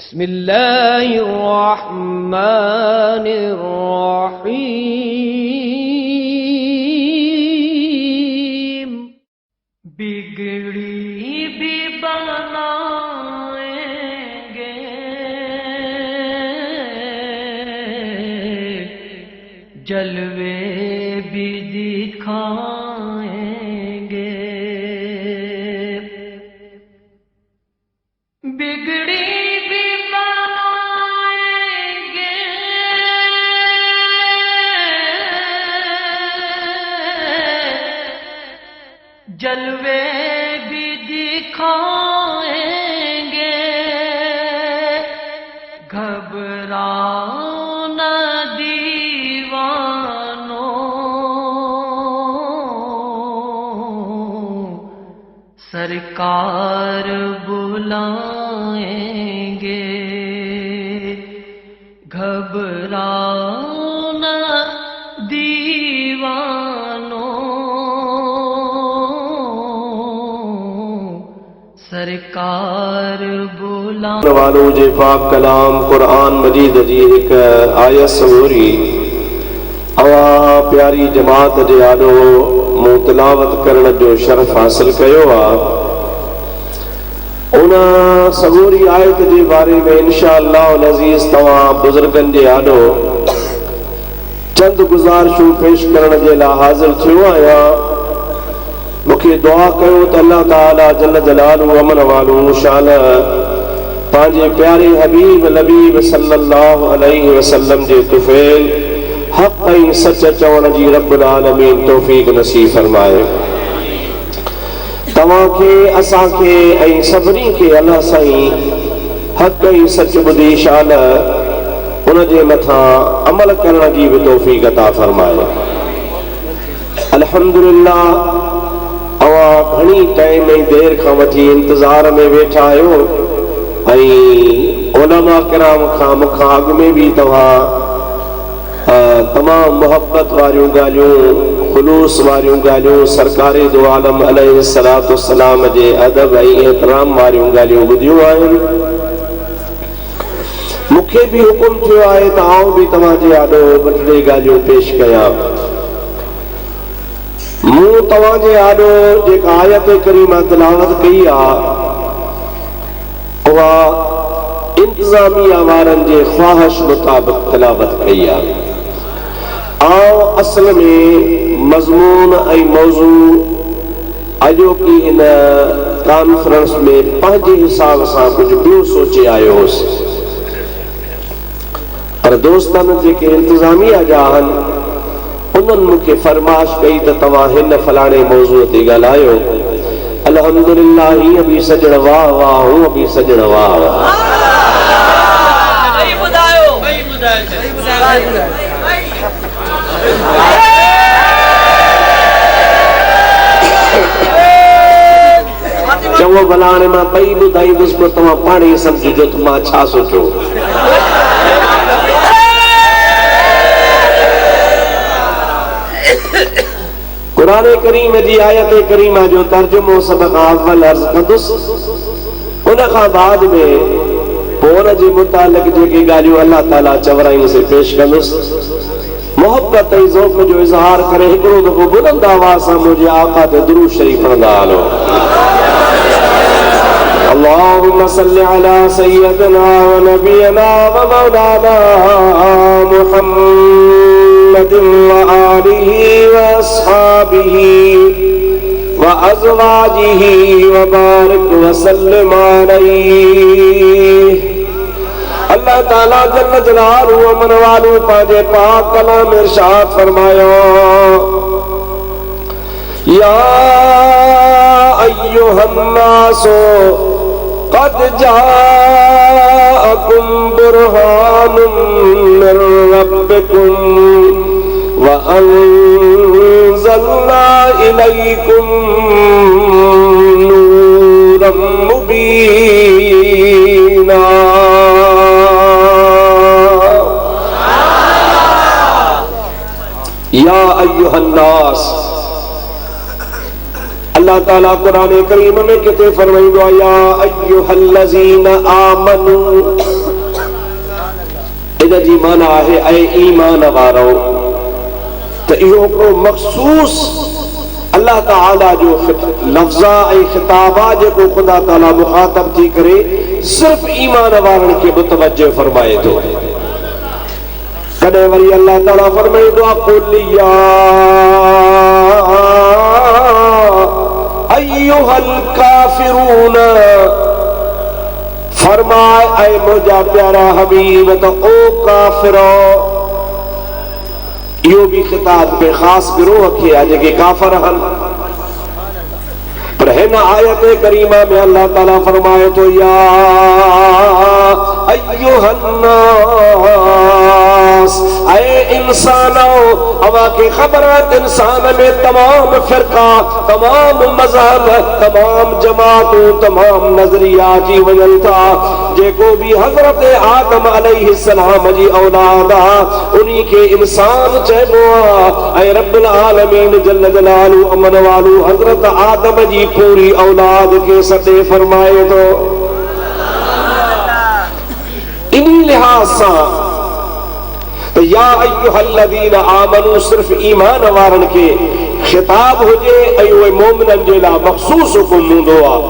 बिस्मिल्लाहिर्रहमानिर्रहीम। बिगड़ी भी बनाएंगे, जलवे भी दिखाएंगे। बिगड़ी भी बनाएंगे, जलवे भी दिखाएंगे। घबराओ न दीवानों, सरकार बुलाएंगे। घबराओ न दीवानों, सरकार बुलाएंगे। वालों जे पाक कलाम कुरान मजीद जी एक आयत सवोरी अवा प्यारी जमात जे आॾो मूं तिलावत करण जो शरफ़ हासिल कयो आहे। उन सवोरी आयत जे बारे में इंशाअल्लाह अज़ीज़ तव्हां बुज़ुर्गनि जे आॾो चंद गुज़ारिशूं पेश करण जे लाइ हाज़िर थियो आहियां। मूंखे दुआ कयो त अल्लाह ताला जल जलालहू अमन वालू शान पंहिंजे प्यारे हबीब नबीब सल्लल्लाहु अलैहि वसल्लम जे तुफ़ैल हक़ ऐं सच चवण जी रब्बुल आलमीन तौफ़ीक़ नसीब फरमाए। तव्हांखे असांखे ऐं सभिनी खे अल्लाह साईं हक़ ऐं सच ॿुधी शान उन जे मथां अमल करण जी बि तौफ़ीक़ अता फरमाए। अल्हम्दुलिल्लाह घणी टाइम ऐं देर खां वठी इंतज़ार में वेठा आहियो ऐं उलमा किराम खां मूंखां अॻु में बि तव्हां तमामु मुहबत वारियूं ॻाल्हियूं, ख़ुलूस वारियूं ॻाल्हियूं, सरकारे दो आलम अलैहिस्सलातु वस्सलाम जे अदब ऐं एहतराम वारियूं ॻाल्हियूं ॿुधियूं आहिनि। मूंखे बि हुकुम थियो आहे त आउं बि तव्हांजे आॾो ॿ टे ॻाल्हियूं पेश कयां। मूं तव्हांजे आॾो जेका आयत करीमा तिलावत कई आहे उहा इंतज़ामिया वारनि जे ख़्वाहिश मुताबिक़ तिलावत कई आहे। आउं असल में मज़मून ऐं मौज़ू अॼोकी इन कॉन्फ्रेंस में पंहिंजे हिसाब सां कुझु ॿियो सोचे आयो हुउसि, पर दोस्तनि जेके इंतज़ामिया जा आहिनि उन्हनि मूंखे फरमाइश कई त तव्हां हिन फलाणे मौज़ूअ ते ॻाल्हायो। अल्हम्दुलिल्लाह हीअं बि सजण वाह वाह, हूअं बि सजण वाह वाह। चङो भला हाणे मां ॿई ॿुधाईंदुसि पोइ तव्हां पाण ई सम्झिजो त मां छा सोचियो। कुरान करीम जी आयत करीमा जो तर्जुमो सब खां अव्वल अर्ज़ कंदुसि, उन खां बाद में पोइ उन जे मुतालिक़ जेके ॻाल्हियूं अल्लाह ताला चवरायूं से पेश कंदुसि। मोहब्बत ऐं ज़ौक़ जो इज़हार करे हिकिड़ो दफ़ो बुलंद आवाज़ सां मुंहिंजे आका ते दुरूद शरीफ़ पढ़ंदा हलो। अल्लाहुम्मा सल्लि अला सय्यदना व नबियना व मौलाना मुहम्मद व आलिहि व अस्हाबिहि व अज़वाजिहि व बारिक व सल्लिम अलैहि। अल्लाह ताला जल्ल जलालहू अमन वालू पंहिंजे पाक कलाम में इरशाद फरमायो, या अय्युहन्नासो क़द जाअकुम बुरहानुम मिर रब्बिकुम व अंज़लना इलैकुम नूरम मुबीना। या अय्युहन्नास, अल्लाह ताला कुरान करीम में किथे फरमाइंदो, या अय्युहल्लज़ीना आमनू इन जी माना है ऐ ईमान वारो। तो इहो हिकिड़ो मखसूस अल्लाह ताला जो लफ्ज़ा ऐं ख़िताबा जेको ख़ुदा ताला मुखातब थी करे सिर्फ़ ईमान वारनि खे मुतवज्जो फरमाए थो। कॾहिं वरी अल्लाह ताला फरमाईंदो आहे क़ुल या अय्युहल काफ़िरून, फरमाए ऐ मुंहिंजा प्यारा हबीब त ओ काफ़िरो। इहो भी खिताब पे खास गिरोह खे आहे जेके काफ़िर आहिनि। पर हिन आयत करीमा में अल्लाह ताला फरमाए तो या अय्युहन्नास, ऐ इंसानो, अवा के खबर है इंसान में तमाम फिरका, तमाम मजहब, तमाम जमातों, तमाम नजरिया जी वजन था। जेको भी हजरत आदम अलैहिस्सलाम जी औलाद आ उन्हीं के इंसान चइबो आहे। ऐं रब्बुल आलमीन जल्ल जलालु अमन वालू हजरत आदम जी पूरी औलाद के सदे फरमाए थो। इन्हीं लिहाज सां तो या अय्युहल्लज़ीना आमनू सिर्फ ईमान वारन के खिताब हुजे ऐं उहे मोमिनन जे लाइ मखसूस हुकुम हूंदो आहे।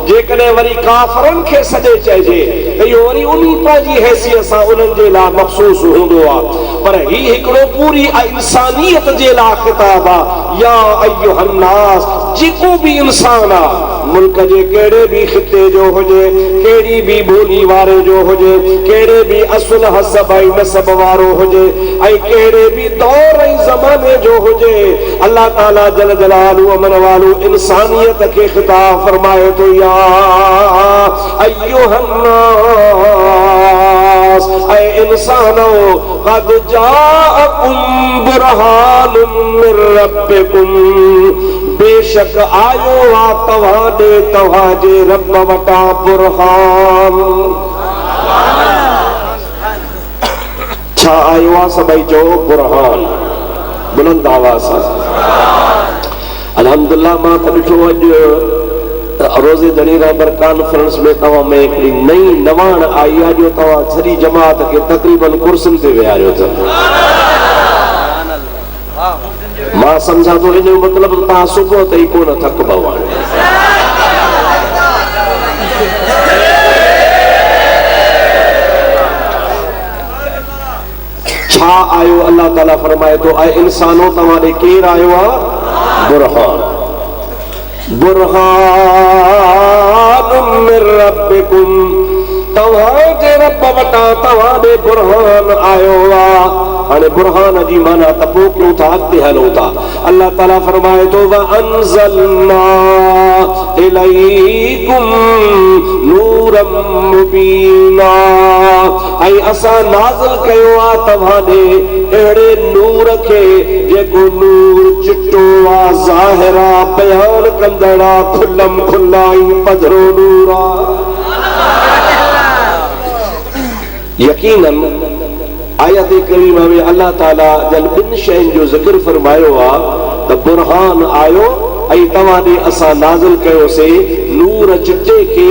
जेकॾहिं वरी काफ़िरन खे सॾे चइजे त इहो वरी उन्हीं पंहिंजी हैसियत सां उन्हनि जे लाइ मखसूस हूंदो आहे। पर ही हिकिड़ो पूरी इंसानियत जे लाइ खिताब आहे। या अय्युहन्नास, जेको भी इंसान आहे, मुल्क जे कहिड़े भी खिते जो हुजे, कहिड़ी भी ॿोली वारे जो हुजे, कहिड़े भी असुल हसब ऐं नसब वारो हुजे, ऐं कहिड़े भी दौर ऐं ज़माने जो हुजे, अल्लाह ताला जल जलालु अमन वालू इंसानियत खे खिताब फरमाए तो या अय्युहन्नास, ऐ इंसानो क़द जाअकुम बुरहानुम मिर रब्बिकुम, बेशक आयो आ तव्हां ॾे तव्हां जे रब वटां बुरहान। छा आयो आहे? सभई चओ बुरहान, बुलंद आवाज़ सां। अल्हम्दुलिल्लाह मां त ॾिठो अॼु रोज़े दणी रहबर कॉन्फ्रेंस में तव्हां में हिकिड़ी नई नवाण आई आहे जो तव्हां सॼी जमात खे तक़रीबन कुर्सियुनि ते विहारियो अथव। मां सम्झां थो इन जो मतिलबु तव्हां सुबुह ताईं कोन थकबो आहे। छा आयो? अल्लाह ताला फरमाए तो ऐ इंसानो तव्हां ॾे केरु आयो आहे? बुरहान। बुरहानुम मिर रब्बिकुम, तव्हां जे रब वटां तव्हां ॾे बुरहान आयो आहे। हाणे बुरहान जी माना त पोइ कयूं था, अॻिते हलूं था। अल्लाह ताला फरमाए थो व अंज़लना इलैकुम नूरम मुबीना, ऐं असां नाज़िल कयो आहे तव्हां ॾे अहिड़े नूर खे जेको नूर चिटो आहे, ज़ाहिर आहे, बयान कंदड़ आहे, खुलम खुला ऐं पधरो नूर आहे। यकीनन आयत करीमा में अल्लाह ताला जल ॿिन शयुनि जो ज़िक्र फरमायो आहे त बुरहान आयो ऐं तव्हां ॾे असां नाज़िल कयोसीं नूर चिटे खे,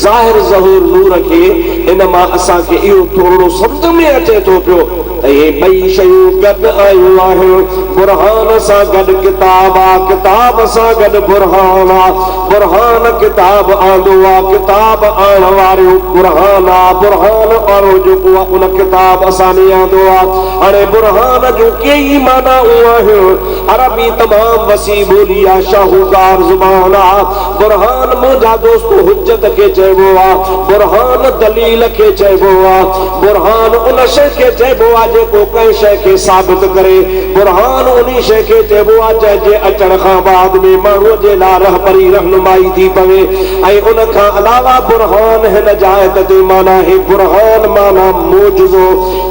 ज़ाहिर ज़हूर नूर खे। इन मां असांखे इहो थोरो सम्झ में अचे थो पियो त इहे ॿई शयूं गॾु आयूं आहिनि। बुरहान सां गॾु किताब आहे, किताब सां गॾु बुरहान आहे। बुरहान किताब आंदो आहे, किताब आणण वारो बुरहान आहे। बुरहान वारो जेको आहे उन किताब असां में आंदो आहे। हाणे बुरहान जो कई मानाऊं आहिनि। अरबी तमामु वसी ॿोली आहे, शाहूकार ज़ुबान आहे। बुरहान मुंहिंजा दोस्त हुज्जत खे चइबो आहे, बुरहान दलील खे चइबो आहे, बुरहान उन शइ खे चइबो आहे जेको कंहिं शइ खे साबित करे। बुरहान उन शइ खे चइबो आहे जंहिंजे अचण खां बाद में माण्हूअ जे लाइ रहबरी रहनुमाई थी पवे। ऐं उन खां अलावा बुरहान हिन जायत ते माना है बुरहान माना मोजज़ो।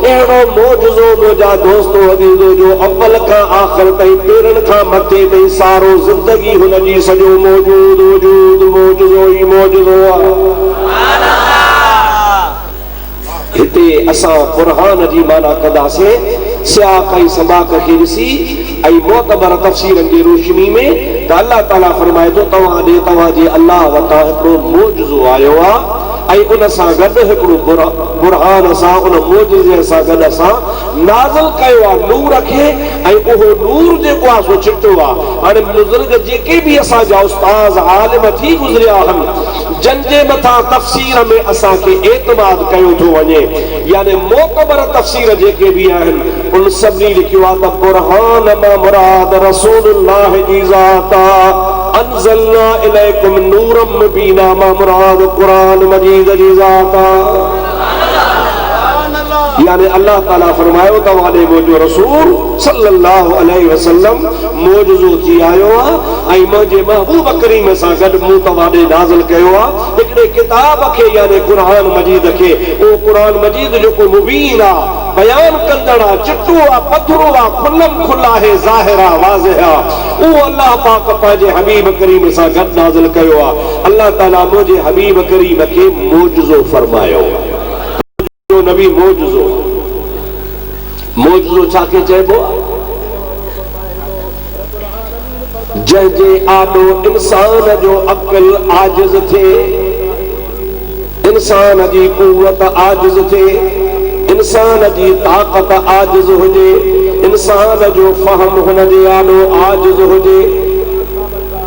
अहिड़ो मोजज़ो मुंहिंजा दोस्तो अज़ीज़ो जो अव्वल खां आख़िर ताईं पेरनि खां मथे ताईं सारो ज़िंदगी हुनजी सॼो मौजूद वजूद मोजज़ो ई मोजज़ो आहे। हिते असां बुरहान जी माना कंदासीं सियाक़ ऐं सबाक़ खे ॾिसी ऐं मोतबर तफ़सीरनि जी रोशनी में त अल्लाह ताला फरमाए थो तव्हां ॾे तव्हांजे अल्लाह वटां हिकिड़ो मोजज़ो आयो आहे ऐं उन सां गॾु हिकिड़ो बुरहान सां उन मोजिज़े सां गॾु असां नाज़िल कयो आहे नूर खे, ऐं उहो नूर जेको आहे सो चिटो आहे। हाणे बुज़ुर्ग जेके बि असांजा उस्ताद आलिम थी गुज़रिया आहिनि, जंहिंजे मथां तफ़सीर में असांखे एतमाद कयो थो वञे, यानी मोतबर तफ़सीर जेके बि आहिनि उन सभिनी लिखियो आहे त बुरहान मां मुराद रसूलुल्लाह जी ज़ात आहे। अंज़लना इलैकुम नूरम मुबीना मां मुराद कुरान मजीद जी ज़ात आहे। यानी अल्लाह ताला फरमायो तव्हांजे मुंहिंजो रसूल सल्लल्लाहु अलैहि वसल्लम मोजज़ो थी आयो आहे, ऐं मुंहिंजे महबूब करीम सां गॾु मूं तव्हां ॾे नाज़िल कयो आहे हिकिड़े किताब खे, यानी कुरान मजीद खे। उहो कुरान मजीद जेको मुबीन आहे, बयान कंदड़ आहे, चिट्टो आहे, पथरो आहे, खुलम खुला आहे, ज़ाहिर आहे, वाज़िह आहे, उहो अल्लाह पाक पंहिंजे हबीब करीम सां गॾु नाज़िल कयो आहे। अल्लाह ताला मुंहिंजे हबीब करीम खे मोजज़ो फरमायो। नबी मोजज़ो, मोजज़ो छाखे चइबो आहे? जंहिंजे आॾो इंसान जो अक़ल आजिज़ थिए, इंसान जी कुवत आजिज़ थिए, इंसान जी ताक़त आजिज़ हुजे, इंसान जो फ़हम हुन जे आॾो आजिज़ हुजे।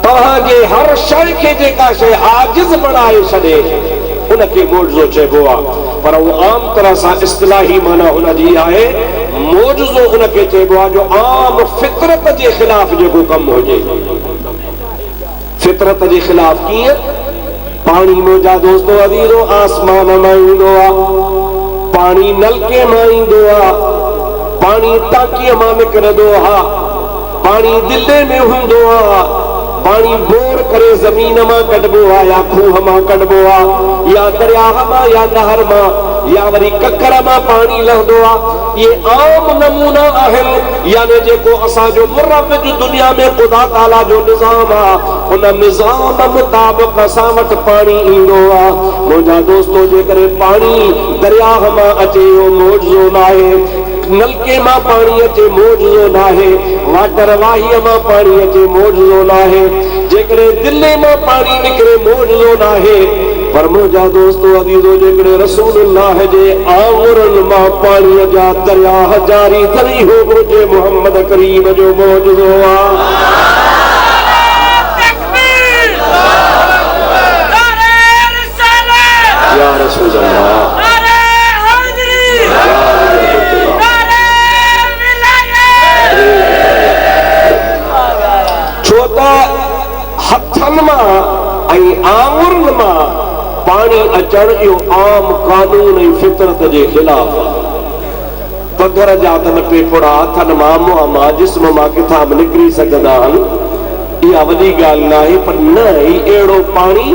तव्हांजे हर शइ खे जेका शइ आजिज़ बणाए छॾे उनखे मोजज़ो चइबो आहे। पर वो आम तरह से इस्तिलाही माना हुनजी आहे, मोजज़ो उनखे चइबो आहे जो आम फितरत जे ख़िलाफ़ जेको कमु हुजे। फितरत जे ख़िलाफ़ कीअं? पानी मुंहिंजा दोस्तो अदीरो आसमान मां ईंदो आहे, पानी नलके मां ईंदो आहे, पानी टांकीअ मां निकिरंदो आहे, पानी दिले में हूंदो आहे, पानी बोर करे ज़मीन मां कढबो आहे, या खूह मां कढबो आहे, या दरियाह मां, या नहर मां, या वरी ककर मां पानी लहंदो आहे। ये आम नमूना आहिनि, यानी जेको असांजो मुरब्बिद दुनिया में ख़ुदा ताला जो निज़ाम आहे, उन निज़ाम मुताबिक़ असां वटि पानी ईंदो आहे। मुंहिंजा दोस्तो, जेकॾहिं पानी दरियाह मां अचे उहो मोजज़ो नाहे, नलके मां पानी अचे मोजज़ो नाहे, वाटर वाहीअ मां पानी अचे मोजज़ो नाहे, जेकॾहिं दिले मां पानी निकिरे मोजज़ो नाहे। पर मुंहिंजा दोस्तो अदीज़ो, जेकॾहिं रसूलुल्लाह जे आङुरनि मां पाणीअ जा दरियाह जारी थी हो हुजे, मुहम्मद करीम जो मोजज़ो आहे। या रसूल अल्लाह, छो त हथनि मां ऐं आङुरनि मां पानी अचण इहो आम कानून ऐं फितरत जे ख़िलाफ़ आहे। पघर जा त न पेपड़ा हथनि मां मुंहं मां जिस्म मां किथां बि निकिरी सघंदा आहिनि, इहा वॾी ॻाल्हि न आहे। पर न ही अहिड़ो पाणी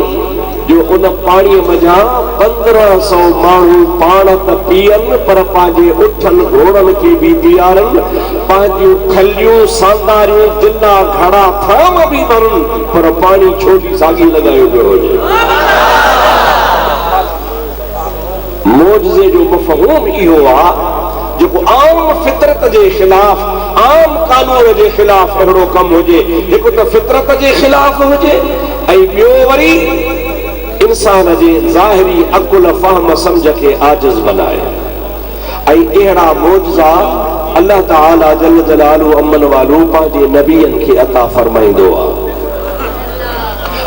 जो उन पाणीअ मज़ा 1500 माण्हू पाण त पीअनि, पर पंहिंजे उठनि घोड़नि खे बि पीआरनि, पंहिंजूं खलियूं सांदारियूं दिला घड़ा थाम बि भरनि, पर पाणी छोटी साॻी लॻायो पियो हुजे। मोजज़े जो मफ़हूम इहो आहे जेको आम फितरत जे ख़िलाफ़, आम कानून जे ख़िलाफ़ अहिड़ो कमु हुजे। हिकु त फितरत जे ख़िलाफ़ हुजे, ऐं ॿियो वरी इंसान जे ज़ाहिरी अकुल फ़हम सम्झ खे आजिज़ बनाए। ऐं अहिड़ा मोजज़ा अल्लाह ताला जल जलालु अमन वालू पंहिंजे नबीअनि खे अता फरमाईंदो आहे।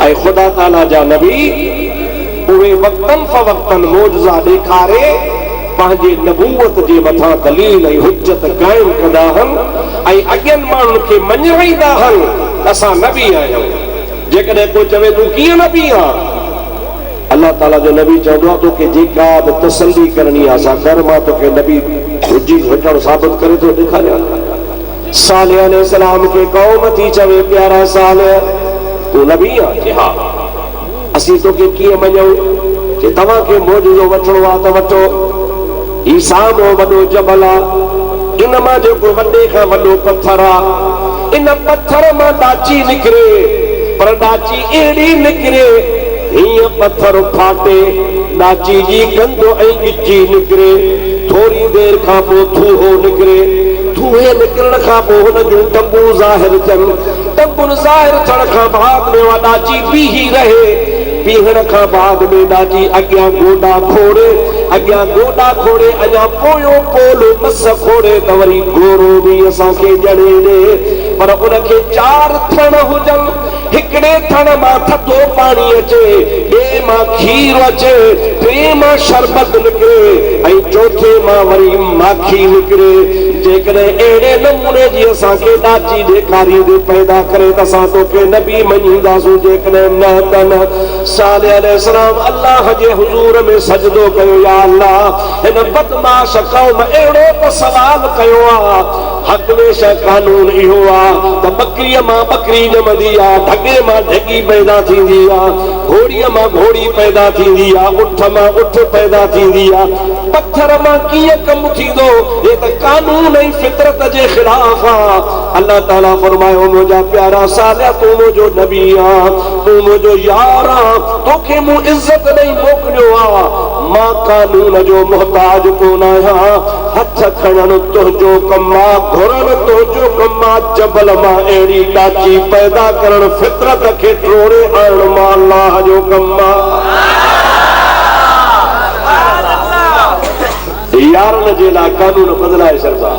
ऐं ख़ुदा ताला जा नबी उहे वक़्तन फ़वक़्तन मोजज़ा ॾेखारे पंहिंजे नबूवत जे मथां दलील ऐं हुज्जत क़ाइम कंदा आहिनि, ऐं अॻियनि माण्हुनि खे मञाईंदा आहिनि त असां नबी आहियूं। जेकॾहिं को चवे तूं कीअं नबी आहे, अल्लाह ताला जो नबी चवंदो आहे तोखे जेका बि तसल्ली करणी आहे असां कर, मां तोखे नबी हुजी हुजण साबित करे थो ॾेखारियां। सालेह अलैहिस्सलाम खे क़ौम थी चवे प्यारा सालेह तूं नबी आहे? हा। असीं तोखे कीअं मञूं? कि तव्हांखे मोजज़ो वठणो आहे त वठो, ही साम्हूं वॾो जबल आहे, इन मां जेको वॾे खां वॾो पत्थर आहे, इन पत्थर मां ॾाची निकिरे, पर ॾाची अहिड़ी निकिरे हीअं पत्थर फाटे, ॾाची जी गंद ऐं गिची निकिरे, थोरी देरि खां पोइ थूहो निकिरे, थूहे निकिरण खां पोइ हुन जूं टंबू ज़ाहिर थियनि, टंबुनि ज़ाहिर थियण खां बाद में उहा ॾाची बीही रहे, पीहण का बाद में ॾाढी अॻियां गोॾा खोड़े अञा पोयो पोलो मस खोड़े त वरी गोरो बि असांखे ॼणे ॾे पर उनखे 4 थण हुजनि हिकिड़े थण मां थधो पाणी अचे ॿिए मां खीर अचे टे मां शरबत निकिरे ऐं चौथे मां वरी माखी निकिरे जेकॾहिं अहिड़े नमूने जी असांखे ॾाची ॾेखारींदे पैदा करे त असां तोखे नबी मञींदासूं जेकॾहिं न त न साले अलैहिस्सलाम अल्लाह जे हुज़ूर में सजदो कयो या अल्लाह हिन बदमाश क़ौम अहिड़ो त सवाल कयो आहे हक़ में कानून इहो आहे त बकरीअ मां बकरी ॼमंदी आहे ढगे मां ढगी पैदा थींदी आहे घोड़ीअ मां घोड़ी पैदा थींदी आहे उठ मां उठ पैदा थींदी आहे पत्थर मां कीअं कमु थींदो हे त कानून ऐं फितरत जे ख़िलाफ़ आहे अल्लाह ताला फरमायो मुंहिंजा प्यारा सालिया तूं मुंहिंजो नबी आहे तूं मुंहिंजो यार आहे तोखे मूं इज़त ॾेई मोकिलियो आहे मां कानून जो मुहताज कोन आहियां हथ खणण तुंहिंजो कमु आहे घुरण तुंहिंजो कमु आहे जबल मां अहिड़ी ॾाची पैदा करण फितरत खे टोड़े आणण मां अल्लाह जो कमु आहे यारनि जे लाइ कानून बदिलाए छॾिबा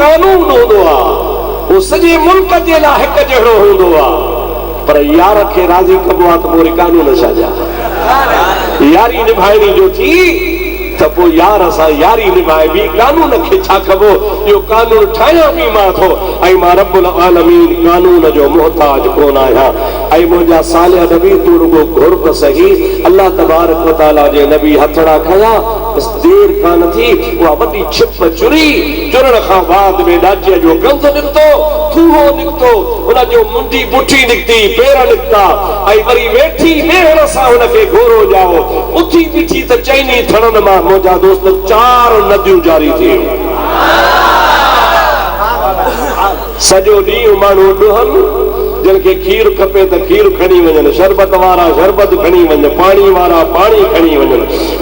कानून हूंदो आहे उहो सॼे मुल्क जे लाइ हिकु जहिड़ो हूंदो आहे पर यार खे राज़ी कबो आहे त पोइ वरी कानून छाजा यारी निभाइणी जो थी त पोइ यार सां यारी निभाइबी कानून खे छा कबो इहो कानून ठाहियां बि मां थो ऐं मां रब्बुल आलमीन कानून जो मुहताज कोन आहियां ऐं मुंहिंजा सालिया नबी तूं रुगो घुर त सही अल्लाह तबारक व तआला जे नबी हथड़ा खया बस देर कान थी उहा वॾी छिप चुरण खां बाद में ॾाचीअ जो गंध निकितो थूहो निकितो हुनजो मुंडी पुठी निकिती पेर निकिता ऐं वरी वेठी वेहण सां हुनखे घोरो ॼाओ उथी बीठी त चइनी थणनि मां मुंहिंजा दोस्त 4 नदियूं जारी थियूं सॼो ॾींहुं माण्हू ॾुहनि जिनखे खीर खपे त खीर खणी वञनि शरबत वारा शरबत खणी वञनि पाणी वारा पाणी खणी वञनि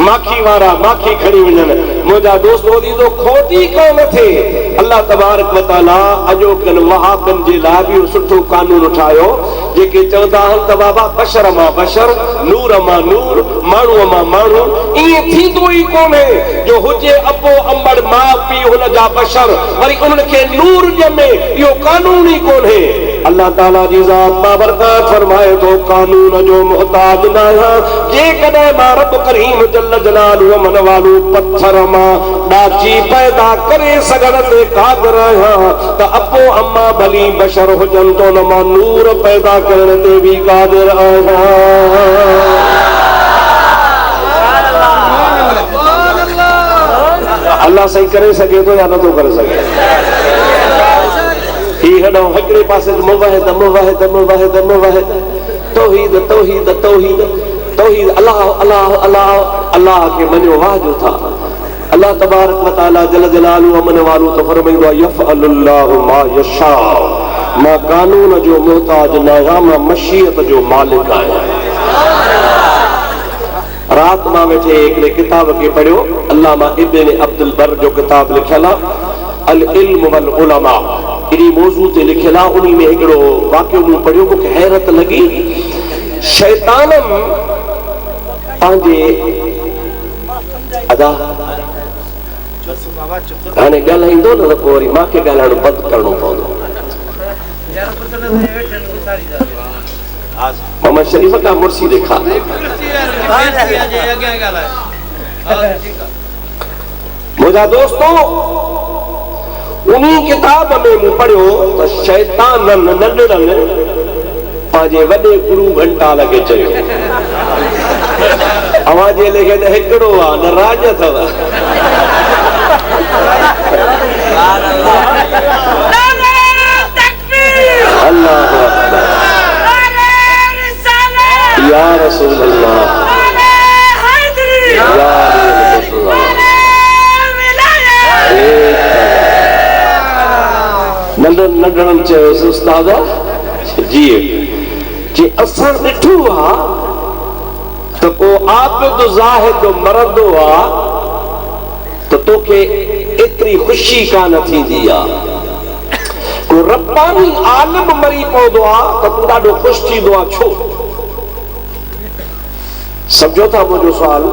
माखी वारा माखी खणी वञनि मुंहिंजा दोस्त ओॾी तो खोटी कोन थिए अल्लाह तबारक व तआला अॼोकनि वहाबनि जे लाइ बि सुठो कानून ठाहियो जेके चवंदा आहिनि त बाबा बशर मां बशर नूर मां नूर माण्हूअ मां माण्हू ईअं थींदो ई कोन्हे जो हुजे अबो अंबड़ माउ पीउ हुनजा बशर वरी उन्हनि खे नूर ॼमे इहो कानून ई कोन्हे अल्लाह ताला जी ज़ात बाबरकत फरमाए तो कानून जो मुहताज न आहियां जेकॾहिं मां रब करीम जल जलालुहु मन वालो पत्थर मां ॾाची पैदा करे सघण ते क़ादिर आहियां त अबो अम्मा भली बशर हुजनि त उन मां नूर पैदा करण ते बि क़ादिर आहियां अल्लाह सही करे सघे थो या नथो करे सघे हिकिड़े पासे मुवाहिद मुवाहिद मुवाहिद मुवाहिद तौहीद तौहीद तौहीद तौहीद अल्लाह अल्लाह अल्लाह अल्लाह के मनो वाजो था अल्लाह तबारक व तआला जल जलालुहु मन वालो तो फरमाईंदो आहे यफ़अलुल्लाहु मा यशा मां कानून जो मुहताज न आहियां मां मशीयत जो मालिक आहियां रात मां वेठे हिकिड़े किताब खे पढ़ियो अल्लामा इब्न अब्दुल बर जो किताब लिखियल आहे अल इल्म वल उलमा इन्ही मौजू ते लिखियल आहे उन्ही में हिकिड़ो वाक़ियो मूं पढ़ियो मूंखे हैरत लॻी शैतान पंहिंजे अदा हाणे ॻाल्हाईंदो न त पोइ वरी मूंखे ॻाल्हाइणु बंदि करणो पवंदो मोहम्मद शरीफ का मुर्सी देखा मुझा दोस्तों उन्हीं किताब में मूं पढ़ियो तो शैतान नंढड़नि पंहिंजे वॾे गुरु घंटाल खे चयो अवां जे लेखे त हिकिड़ो आहे न राज अथव अल्लाह या रसूल अल्लाह नंढड़नि चयोसि उस्ताद जी असां ॾिठो आहे त को आबिद ज़ाहिद मरंदो आहे त तोखे एतिरी ख़ुशी कान थींदी आहे को रब्बानी आलिम मरी पवंदो आहे त तूं ॾाढो ख़ुशि थींदो आहे। छो समझो था मुंहिंजो सुवाल?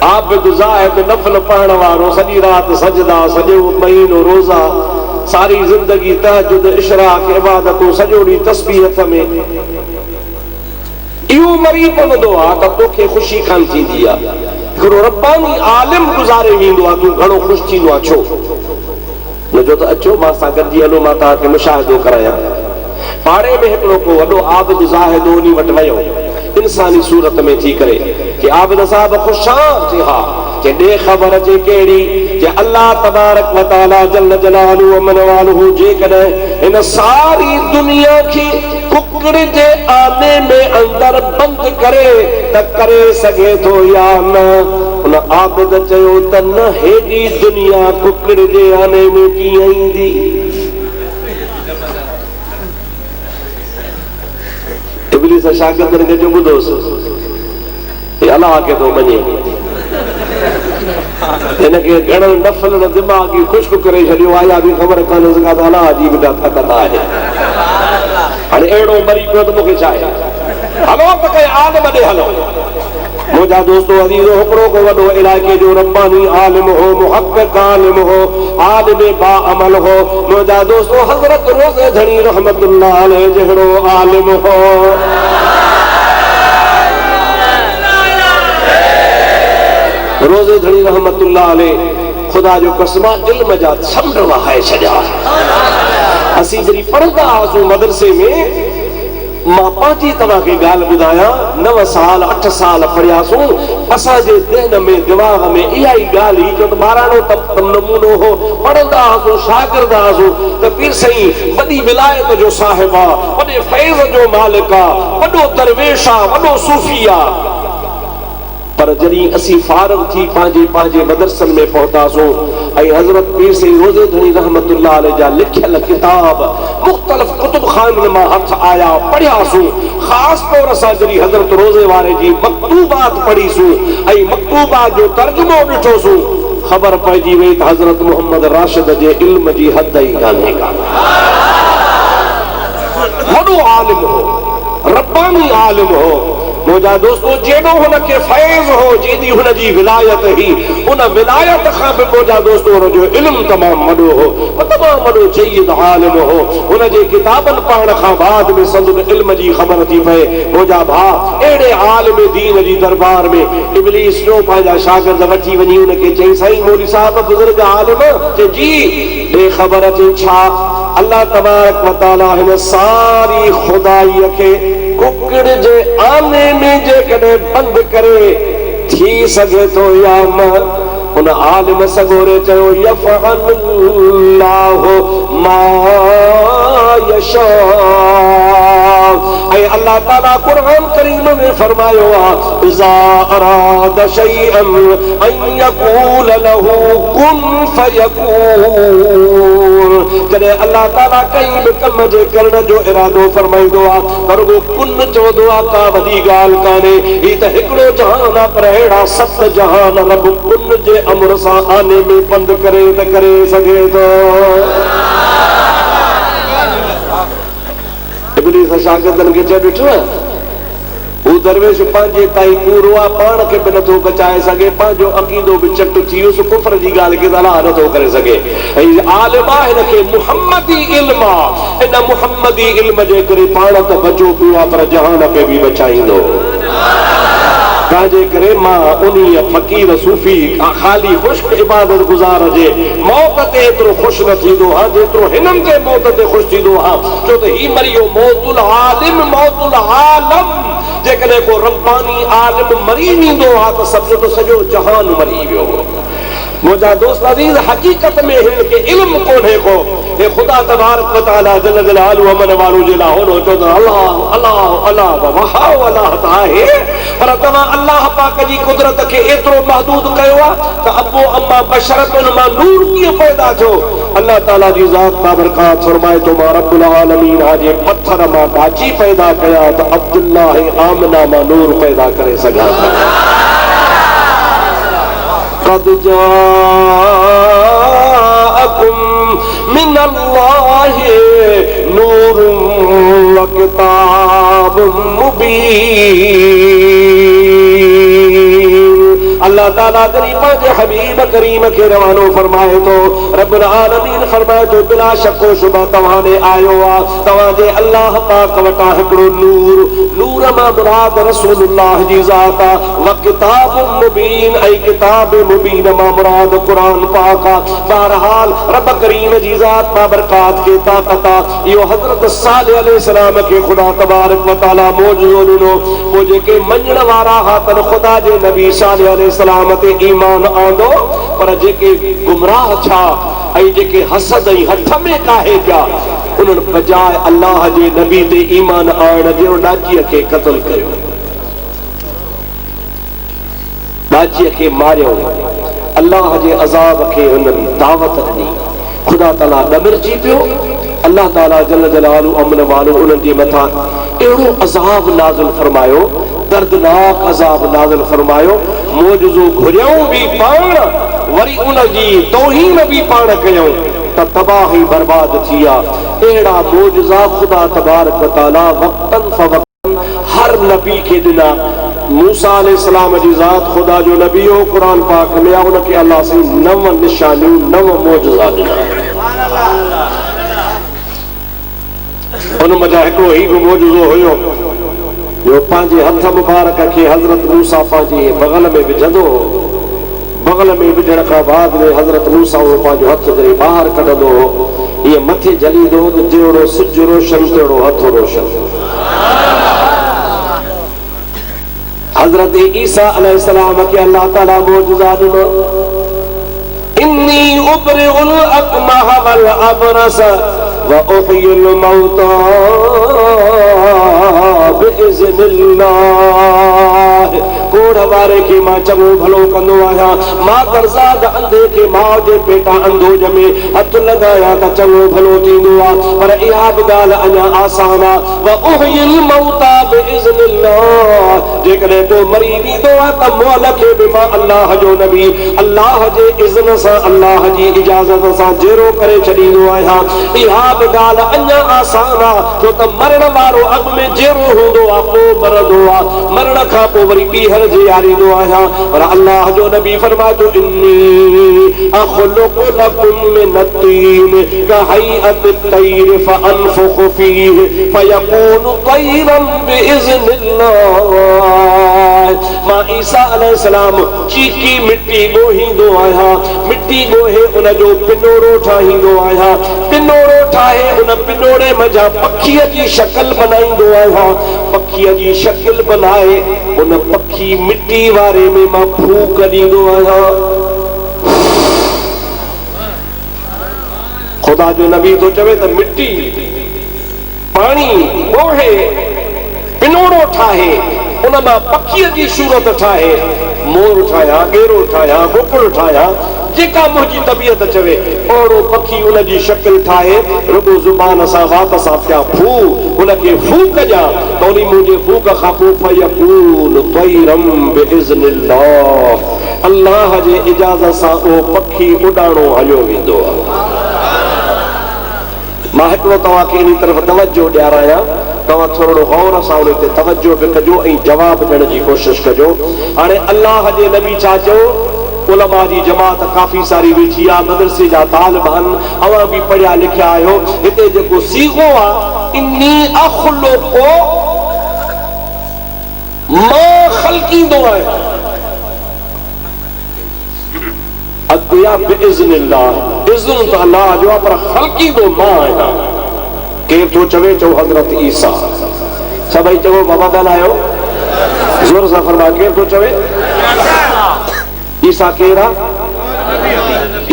आबिद ज़ाहिद नफ़ल पढ़ण वारो सॼी राति सजदा, सॼो महीनो रोज़ा, सारी ज़िंदगी तहजुद इशराक इबादतूं, सॼो ॾींहुं तस्बीह हथ में, इहो मरी पवंदो आहे त तोखे ख़ुशी कान थींदी आहे। हिकिड़ो रब्बानी आलिम गुज़ारे वेंदो आहे, तूं घणो ख़ुशि थींदो आहे। छो मुंहिंजो त अचो मां सां गॾिजी हलो, मां तव्हांखे मुशाहिदो करायां। पाड़े में हिकिड़ो को वॾो आबिद ज़ाहिद उन वटि वियो इंसानी सूरत में थी करे कि आबिद साहब ख़ुशां थी हा कि ॾे ख़बर जे कहिड़ी कि अल्लाह तबारक व तआला जल जलालुहु व मन वालुहु जेकॾहिं हिन सारी दुनिया खे कुकड़ जे आने में अंदर बंद करे त करे सघे थो या न? उन आबिद चयो त न, हेॾी दुनिया कुकड़ जे आने में कीअं ईंदी? इब्लीस शागिर्दनि खे जो ॿुधोसि, अलाह खे थो मञे, हिनखे घणनि नफ़लनि दिमाग़ी ख़ुश्क करे छॾियो आहे, या बि ख़बर कान्हे सघा त अलाह जी बि ताक़त आहे। हाणे अहिड़ो मरी पियो त मूंखे छा आहे? हलो त कंहिं आलिम ॾे हलो। मुंहिंजा दोस्तो अज़ीज़ो, हिकिड़ो को वॾो इलाइक़े जो रब्बानी आलिम हो, मुहक़क़ आलिम हो, आलिम बाअमल हो। मुंहिंजा दोस्तो हज़रत रोज़े धणी रहमतुल्लाह अलैह जहिड़ो आलिम हो। रोज़े धणी रहमतुल्लाह अलैह ख़ुदा जो कसमा इल्म जा समुंड वहाए छॾिया। असीं जॾहिं पढ़ंदा हुआसीं मदरसे में, मां पंहिंजी तव्हांखे ॻाल्हि ॿुधायां, 9 साल 8 साल पढ़ियासीं, असांजे ज़हन में दिमाग़ में इहा ई ॻाल्हि हुई, छो त ॿाराणो नमूनो हो, पढ़ंदा हुआसीं, शागिर्द हुआसीं त पीर साईं वॾी विलायत जो साहिब आहे, वॾे फैज़ जो मालिक आहे, वॾो दरवेश आहे, वॾो सूफ़ी आहे। पर जॾहिं असीं फारग थी पंहिंजे मदरसनि में पहुतासीं ऐं हज़रत पीर साईं रोज़े धणी रहमतुल्लाह अलैह जा लिखियल किताब मुख़्तलिफ़ कुतुब खाननि मां हथ आया, पढ़ियासीं। ख़ासि तौर सां जॾहिं हज़रत रोज़े वारे जी मकतूबात पढ़ीसीं ऐं मकतूबात जो तर्जुमो ॾिठोसीं, ख़बर पइजी वई त हज़रत मोहम्मद राशिद जे इल्म जी हद ई कान्हे का। वॾो आलिम हो, रब्बानी आलिम हो। मुंहिंजा दोस्तो, जेॾो हुनखे फैज़ हो, जेॾी हुनजी विलायत हुई, उन विलायत खां बि मुंहिंजा दोस्तो हुनजो इल्मु तमामु वॾो हो, तमामु वॾो जय्यद आलिम हो। हुनजे किताबनि पढ़ण खां बाद में संदुनि इल्म जी ख़बर थी पए। मुंहिंजा भाउ, अहिड़े आलिम दीन जी दरबार में इब्लीस जो पंहिंजा शागिर्द वठी वञी हुनखे चई, साईं मौलवी साहब बुज़ुर्ग आलिम, चई जी ॾे ख़बर। चई छा? अल्लाह तबारक व तआला हिन सारी खुदाईअ खे कुकड़ जे आने में जेकॾहिं बंदि करे थी सघे थो या न? उन आलिम सगोरे चयो, यफ़अलुल्लाहु मा यशा। ऐं अल्लाह ताला क़ुरान करीम में फरमायो आहे, इज़ा अराद शैअन अन यक़ूल लहू कुन फयकून। जॾहिं अल्लाह ताला कंहिं बि कम जे करण जो इरादो फरमाईंदो आहे, पर उहो कुन चवंदो आहे, का वॾी ॻाल्हि कान्हे। ही त हिकिड़ो जहान आहे, पर अहिड़ा 7 जहान रब कुन जे अमर सां आने में बंदि करे त करे सघे थो। इब्लीस शागिर्दनि खे चए, ॾिठो हू दरवेश पंहिंजे ताईं पूरो आहे, पाण खे बि नथो बचाए सघे, पंहिंजो अक़ीदो बि चट थी वियुसि, कुफ्र जी ॻाल्हि खे अलाह नथो करे सघे। ऐं आलिम आहे, हिनखे मुहम्मदी इल्म आहे, इन मुहम्मदी इल्म जे करे पाण त बचो पियो आहे, पर जहान खे बि बचाईंदो। तंहिंजे करे मां उन्ही फ़क़ीर सूफ़ी ख़ाली ख़ुश्क इबादत गुज़ार जे मौत ते एतिरो ख़ुशि न थींदो आहे जेतिरो हिननि जे मौत ते ख़ुशि थींदो आहे। छो त ही मरियो मौतुल आलिम मौतुल आलम। जेकॾहिं को रब्बानी आलिम मरी वेंदो आहे त सम्झो त सॼो जहान मरी वियो। मुंहिंजा दोस्त अज़ीज़, हक़ीक़त में हिनखे इल्म कोन्हे को। हे ख़ुदा तबारक व तआला जल जलालुहु अमन वारो जे लाइ होॾो चवंदो अलाह अलाह अलाह वहाओ अलाह त आहे, पर तव्हां अलाह पाक जी कुदरत खे एतिरो महदूद कयो आहे त अबो अम्मा बशरतुन मां नूर कीअं पैदा थियो? अल्लाह ताला जी ज़ात बाबरकात फरमाए थो, मां रब्बुल आलमीन जे पत्थर मां भाॼी पैदा कया त अब्दुल्लाह आमिना मां नूर पैदा करे सघां थो। قد جاءكم मिनल्लाहि नूरुम व किताबुम मुबीन। अल्लाह ताला जरी पंहिंजे हबीब करीम खे रवानो फरमाए तो रब्बुल आलमीन फरमाए तो बिला शको शुबा तव्हां ॾे आयो आहे तव्हांजे अल्लाह पाक वटां हिकिड़ो नूर नूर मां मुराद रसूलुल्लाह जी ज़ात आहे व किताब मुबीन ऐं किताब मुबीन मां मुराद क़ुरान पाक आहे। बहरहाल रब करीम जी ज़ात बाबरकात खे ताक़त आहे। इहो हज़रत सालेह अलैहिस्सलाम खे ख़ुदा तबारक व तआला मौजूज़ो ॾिनो। पोइ जेके मञण वारा हा तन ख़ुदा जे नबी सालेह अलैहिस्सलाम ते ईमान आंदो पर जेके गुमराह छा ऐं जेके हसद ऐं हथ में काहे पिया उन्हनि बजाए अल्लाह जे नबी ते ईमान आणण जे ॾाचीअ खे क़त्ल कयो ॾाचीअ खे मारियो अल्लाह जे अज़ाब खे उन्हनि दावत ॾिनी। ख़ुदा ताला ॾमिरजी पियो। अल्लाह ताला जल जलालु अमन वालो उन्हनि जे मथां अहिड़ो अज़ाब नाज़िल फरमायो दर्दनाक अज़ाब नाज़िल फरमायो मोजज़ो घुरियऊं बि पाण वरी उनजी तौहीन बि पाण कयूं त तबाही बर्बाद थी विया। अहिड़ा मोजज़ा ख़ुदा तबारक व तआला वक़्तन फ़वक़्तन हर नबी खे ॾिना। मूसा अलैहिस्सलाम जी ज़ात ख़ुदा जो नबी हो क़ुरान पाक में आहे उनखे अल्लाह से 9 निशानियूं 9 मोजज़ा ॾिना। उन मज़ा हिकिड़ो ही बि मोजज़ो हुयो जो पंहिंजे हथ मुबारक खे हज़रत मूसा पंहिंजे बग़ल में विझंदो बग़ल में विझण खां बाद में हज़रत मूसा उहो पंहिंजो हथ जॾहिं ॿाहिरि कढंदो ईअं मथे जलींदो त जहिड़ो सिज रोशन तहिड़ो हथ रोशन। हज़रत ईसा अलैहिस्सलाम खे अल्लाह ताला मोजज़ा ॾिनो इन्नी उबरिउल अकमह वल अबरस व उहयिल मौता बिइज़्निल्लाह। कोढ़ वारे खे मां चङो भलो कंदो आहियां। मां दरज़ाद अंधे खे माउ जे पेटा अंधो ॼमे हथ लॻाया त चङो भलो थींदो आहे पर इहा बि ॻाल्हि अञा आसान आहे। व उहयिल मौता बिइज़्निल्लाह जेकॾहिं को मरी वेंदो आहे त मोल खे बि मां अल्लाह जो नबी अल्लाह जे इज़्न सां अल्लाह जी इजाज़त सां जेरो करे छॾींदो आहियां। इहा बि ॻाल्हि अञा आसान आहे छो त मरण वारो अॻु में जेरो हूंदो आहे पोइ मरंदो आहे मरण खां पोइ वरी ॿीहर जियारींदो आहियां पर अल्लाह जो नबी फरमायो इन्नी अख़लुक़ु लकुम मिन तीन कहैअति तैर फअनफुखु फीहि फयकूनु तैरन बिइज़्निल्लाह। मां ईसा अलैहिस्सलाम चीकी मिट्टी ॻोहींदो आहियां मिट्टी ॻोहे उन जो पिनोड़ो ठाहींदो आहियां पिनोड़ो ठाहे उन पिनोड़े मज़ा पखीअ जी शक्ल बनाईंदो आहियां पखीअ जी शक्ल बनाए उन पखी मिट्टी वारे में मां फूक ॾींदो आहियां। ख़ुदा जो नबी तो चवे त मिट्टी पानी ॻोहे पिनोड़ो ठाहे उन मां पखीअ जी सूरत ठाहे मोर ठाहियां गेरो ठाहियां बुकुड़ ठाहियां जेका मुंहिंजी तबियत चवे ओड़ो पखी उन जी शक्ल ठाहे रुगो ज़ुबान सां वात सां थिया फू उनखे फूक ॾियां त उन मुंहिंजे फूक खां पोइ फयकून तैरम बिइज़्निल्लाह अल्लाह जे इजाज़त सां उहो पखी उॾाणो हलियो वेंदो आहे। मां हिकिड़ो तव्हांखे इन तरफ़ तवजो ॾियारायां तव्हां थोरो गौर सां उन ते तवजो बि कजो ऐं जवाब ॾियण जी कोशिश कजो। हाणे अल्लाह जे नबी छा चयो उलमा जी जमात काफ़ी सारी वेठी आहे मदरसे जा तालिब आहिनि अवां बि पढ़िया लिखिया आहियो हिते जेको सीगो आहे इन्नी अख़लुक़ु मां ख़ल्क़ींदो आहियां अदया बिइज़्निल्लाह इज़्न त अल्लाह जो आहे पर ख़ल्क़ींदो मां आहियां। केर थो चवे चओ हज़रत ईसा सभई चओ बाबा ॻाल्हायो ज़ोर सां फरमायो केर थो चवे ईसा केर आहे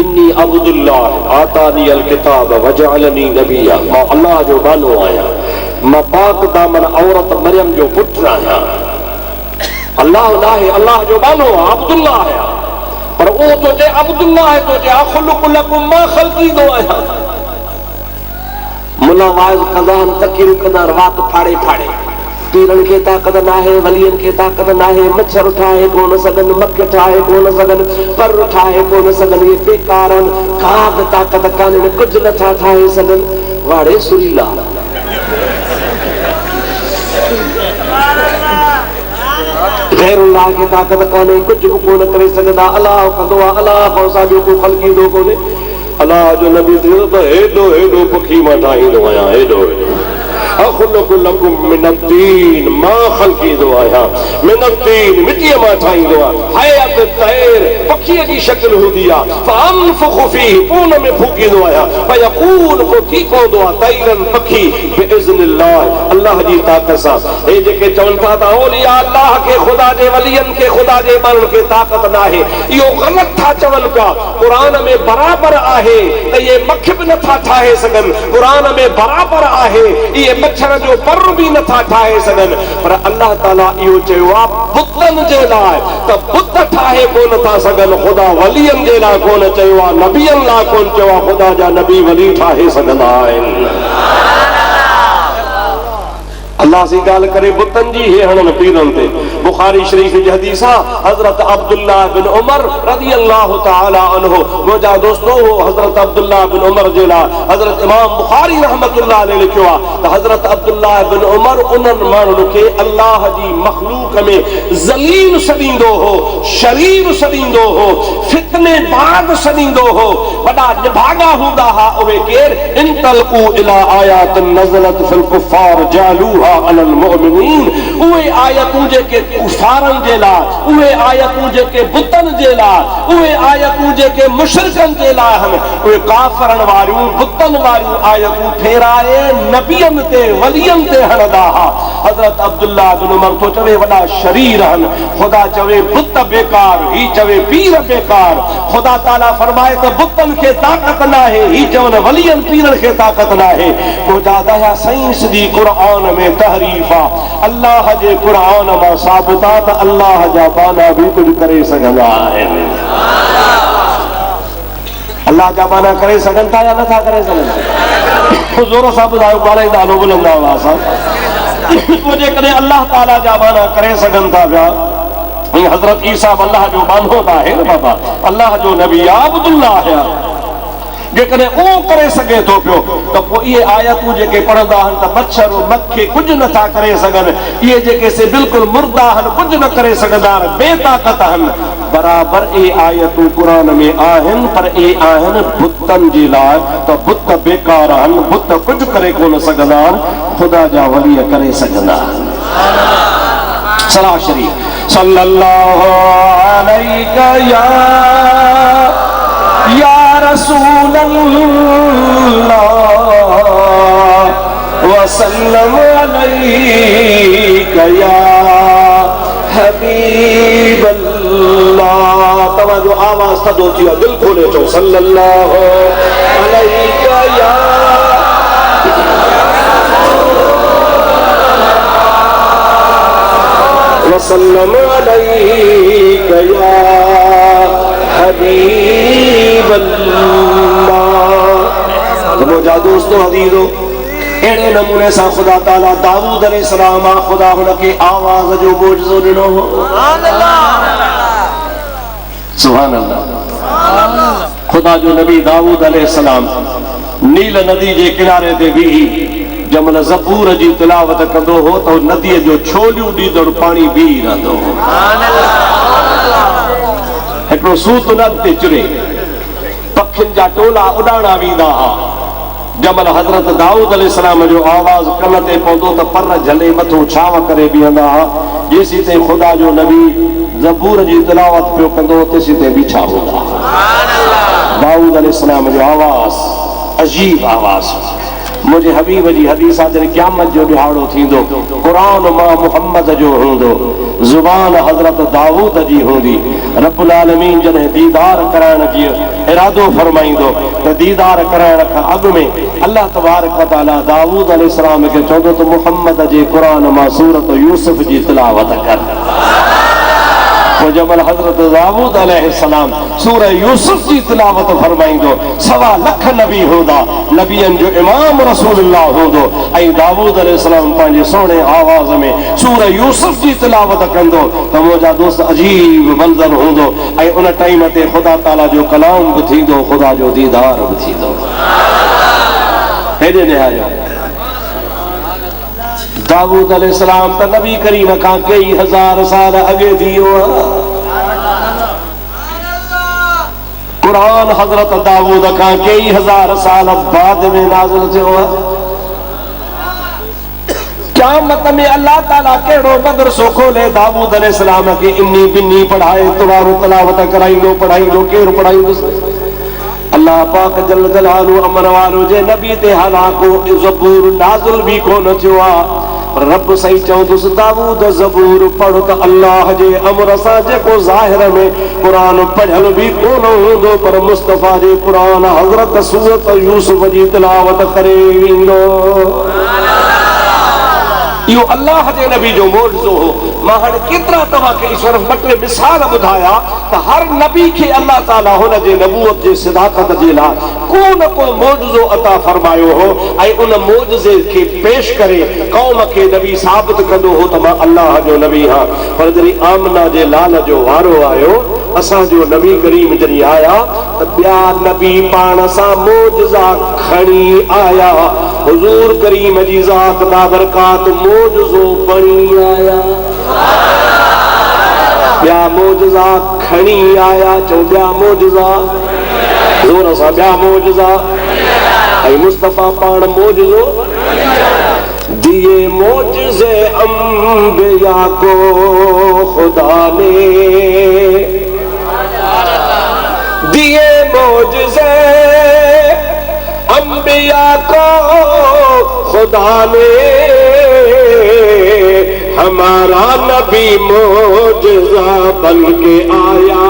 इन्नी अब्दुल्लाह आतानी अल किताब वजअलनी नबिया मां अल्लाह जो बानो आहियां मां पाक दामन औरत मरियम जो पुत्र आहियां। अल्लाह नाहे अल्लाह जो बानो आहे अब्दुल्लाह आहियां पर उहो तो चए अब्दुल्लाह तो चए अख़लुक़ु लकुम मां ख़ल्क़ींदो आहियां। मुला वाइज़ कंदा आहिनि तकीर कंदा रात फाड़े फाड़े पीरन के ताकत ना है, वलियन के ताकत ना है। मच्छर ठाहे कोन सगन, मक्ख ठाहे कोन सगन, पर ठाहे कोन सगन, ये बेकारन। काग ताकत काने कुछ नथा ठाहे सगन। वाड़े सुरीला गैरुल्लाह की ताकत काने कुछ भी कोन करे सगदा। अल्लाह कंदो आहे, अल्लाह खां सां को खलकींदो कोन्हे। अल्लाह जो नबी थियो त हेॾो हेॾो पखी मां ठाहींदो आहियां, हेॾो हेॾो। अखलुकु लकुम मिन तीन, मां खलकींदो आहियां मिन तीन, मिटीअ मां ठाहींदो आहियां। हयात तैर, पखीअ जी शक्ल हूंदी आहे। फअनफुखु फीह, पून में फूकींदो आहियां। फयकून, को थी पवंदो आहे तैरन, पखी बिइज़्निल्लाह, अल्लाह जी ताक़त सां। हे जेके चवनि था त औलिया अल्लाह खे, ख़ुदा जे वलियन खे, ख़ुदा जे माण्हुनि खे ताक़त न आहे, इहो ग़लति था चवनि पिया। क़ुरान में बराबरि आहे त इहे मख बि नथा ठाहे सघनि। क़ुरान में बराबरि आहे इहे मच्छर जो पर भी नथा ठाहे सघनि। पर अल्लाह ताला इहो चयो आहे बुतनि जे लाइ त बुत ठाहे कोन था सघनि। ख़ुदा वलियनि जे लाइ कोन चयो आहे, नबियनि लाइ कोन चयो आहे। ख़ुदा जा नबी वली ठाहे सघंदा आहिनि। अल्लाह से ॻाल्हि करे बुतनि जी, हे हणनि पीरनि ते। बुखारी शरीफ जी हदीस आहे, हज़रत अब्दुल्लाह बिन उमर रज़ी अल्लाह तआला अन्हु, मुंहिंजा दोस्तो हो हज़रत अब्दुल्लाह बिन उमर जे लाइ हज़रत इमाम बुखारी रहमतुल्लाह अलैहि लिखियो आहे त हज़रत अब्दुल्लाह बिन उमर उन्हनि माण्हुनि खे अल्लाह जी मखलूक में ज़लील सॾींदो हो, शरीर सॾींदो हो, फितने बाज़ सॾींदो हो। वॾा निभागा हूंदा हा उहे केर, इंतलकू इला आयातिन नज़लत फिल कुफ़ार जालूहा अलल मुमिनीन, उहे आयतूं जेके कुफारनि जे लाइ, उहे आयतूं जेके बुतनि जे लाइ, उहे आयतूं जेके मुशरिकनि जे लाइ आहिनि, उहे काफ़रनि वारियूं बुतनि वारियूं आयतूं फेराए नबियनि ते, वलियनि ते हणंदा हा। हज़रत अब्दुल्लाह बिन उमर तो चवे वॾा शरीर आहिनि। ख़ुदा चवे बुत बेकार, ही चवे पीर बेकार। ख़ुदा ताला फरमाए त बुतनि खे ताक़त न आहे, ही चवनि वलियनि पीरनि खे ताक़त न आहे। मुजाहिदा साइंस जी क़ुरान में तहरीफ आहे। अल्लाह जे क़ुरान मां साबित आहे त अल्लाह जा बाना बि कुझु करे सघंदा आहिनि। अल्लाह जा बाना करे सघनि था या नथा करे सघनि? ज़ोर सां ॿुधायो, ॻाल्हाईंदा हलो बुलंद आवाज़ सां। पोइ जेकॾहिं अल्लाह ताला जा बाना करे सघनि था पिया, हज़रत ईसा अल्लाह जो बानो त आहे न बाबा, अल्लाह जो नबी अब्दुल्लाह आहे। जेकॾहिं उहो करे सघे थो पियो त पोइ इहे आयतूं जेके पढ़ंदा आहिनि त मच्छर मक्खे कुझु नथा करे सघनि। इहे जेके से बिल्कुलु मुर्दा आहिनि, कुझु न करे सघंदा आहिनि, बेताक़त आहिनि। बराबरि इहे आयतूं क़ुरान में आहिनि, पर इहे आहिनि बुतनि जे लाइ त बुत बेकार आहिनि, बुत कुझु करे कोन सघंदा आहिनि, ख़ुदा जा वली करे सघंदा आहिनि। सलाह शरीफ सल्लल्लाहु अलैहि या रसूल अल्लाह वसल्लम अलैका या हबीब अल्लाह। तव्हांजो आवाज़ थधो थी वियो, दिलि खोले चओ सल्लल्लाहु अलैका या वसल्लम अलैका या हबीब अल्लाह। मुंहिंजा दोस्तो अज़ीज़ो, अहिड़े नमूने सां ख़ुदा ताला दाऊद अलैहिस्सलाम ख़ुदा हुनखे आवाज़ जो मोजज़ो ॾिनो हो। सुभान अल्लाह। ख़ुदा जो नबी दाऊद अलैहिस्सलाम नील नदी जे किनारे ते बीही जमल ज़बूर जी तिलावत कंदो हो त नदीअ जो छोलियूं ॾींदड़ पाणी बीही रहंदो हो। हिकिड़ो सूत नद ते चुरे, पखियुनि जा टोला उॾाणा वेंदा हा। जमल हज़रत दाऊद अलैहिस्सलाम जो आवाज़ कन ते पवंदो त पर झले मथो छांव करे बीहंदा हा। जेसीं ताईं ख़ुदा जो नबी ज़बूर जी तिलावत पियो कंदो तेसीं ताईं बीठा हूंदा। दाऊद अलैहिस्सलाम जो आवाज़ अजीब आवाज़। मुझे हबीब जी हदीस आहे, जॾहिं क़यामत जो ॾिहाड़ो थींदो, क़ुरान मां मुहम्मद जो हूंदो, ज़ुबान हज़रत दाऊद जी हूंदी। रब्बुल आलमीन जॾहिं दीदार कराइण जी इरादो फरमाईंदो त दीदार कराइण खां अॻु में अल्लाह तबारक व तआला दाऊद अलैहिस्सलाम खे चवंदो त मुहम्मद जे क़ुरान मां सूरत यूसुफ जी तिलावत कर। तो जबल हजरत दाऊद अलैहिस्सलाम सूरह यूसुफ जी तिलावत फरमाइंदो 1.25 लाख नबी होदा नबियन जो इमाम रसूलुल्लाह होदो ऐं दाऊद अलैहिस्सलाम पंहिंजे सोने आवाज में सूरह यूसुफ जी तिलावत कंदो त मुंहिंजा दोस्त अजीब मंज़र हूंदो ऐं उन टाइम ते ख़ुदा ताला जो कलाम बि थींदो ख़ुदा जो दीदार बि थींदो हेॾे निहारियो दाऊद अलैहिस्सलाम त नबी करीम खां कई हज़ार साल अॻे थी वियो आहे कुरान हज़रत दाऊद खां कई हज़ार साल बाद में नाज़िल थियो आहे क़यामत में अल्लाह ताला कहिड़ो मदरसो खोले दाऊद अलैहिस्सलाम खे इन्नी बिन्नी पढ़ाए तुवारो तिलावत कराईंदो पढ़ाईंदो केरु पढ़ाईंदुसि अल्लाह पाक जल जलालु अमर वारो जे नबी ते हालाको ज़बूर नाज़िल भी कोन थियो आहे रब सही चवंदुसि दाऊद ज़बूर पढ़ त अल्लाह जे अमर सां जेको ज़ाहिर में क़ुरान पढ़ियल बि कोन हूंदो पर मुस्तफ़ा जे क़ुरान हज़रत सूरत यूसुफ जी तिलावत करे वेंदो इहो अल्लाह जे नबी जो मौजज़ो हो मां हाणे केतिरा तव्हांखे सिर्फ़ ॿ टे मिसाल ॿुधाया त हर नबी खे अल्लाह ताला हुन जे नबूवत जे सिदाक़त जे लाइ को न को मौजज़ो अता फरमायो हो ऐं उन मौजज़े खे पेश करे क़ौम खे नबी साबित कंदो हो त मां अल्लाह जो नबी हां पर जॾहिं आमना जे लाल जो वारो आयो असांजो नबी करीम जॾहिं आया त ॿिया नबी पाण सां मौजज़ा खणी आया हुज़ूर करीम जी ज़ात बाबरकात मौजज़ो बणी आया ॿिया मौजज़ा खणी आया चओ ॿिया मौजज़ा ज़ोर सां ॿिया मौजज़ा ऐं मुस्तफ़ा पाण मौजज़ो दिए मौजज़े अंबिया को खुदा ने दिए मौजज़े अंबिया को खुदा ने हमारा नबी मौजज़ा बन के आया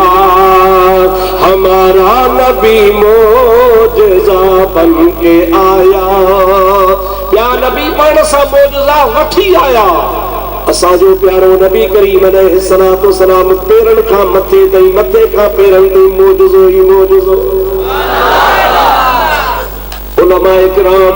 हमारा नबी मौजज़ा बन के आया या नबी पाण सां मौजज़ा वठी आया असांजो प्यारो नबी करीम अलैहिस्सलातु वस्सलाम पेरनि खां मथे ताईं मथे खां पेरनि ताईं मौजज़ो ई मौजज़ो उलमाए किराम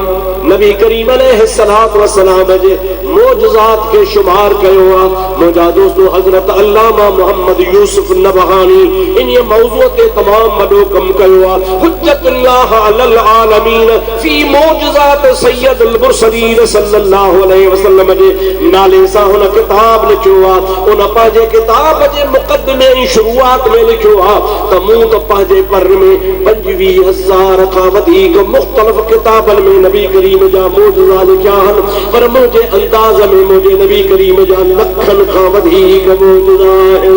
नबी करीम अलैहिस्सलातु वस्सलाम जे मौजज़ात के शुमार कयो आहे मुंहिंजा दोस्तो हज़रत अल्लामा मोहम्मद यूसुफ नबहानी इन मौज़ू ते तमाम वॾो कमु कयो आहे हुज्जतुल्लाह अलल आलमीन फी मौजज़ात सय्यदुल मुरसलीन सल्लल्लाहु अलैहि वसल्लम जे नाले सां हुन किताब लिखियो आहे उन पंहिंजे किताब जे मुक़दमे ऐं शुरूआत में लिखियो आहे त मूं त पंहिंजे पर में 25,000 खां वधीक मुख़्तलिफ़ किताबनि में नबी करीम जा मौजज़ा लिखिया आहिनि पर मुंहिंजे अंदाज़ में मुंहिंजे नबी करीम जा लखनि खां वधीक मौजज़ा आहिनि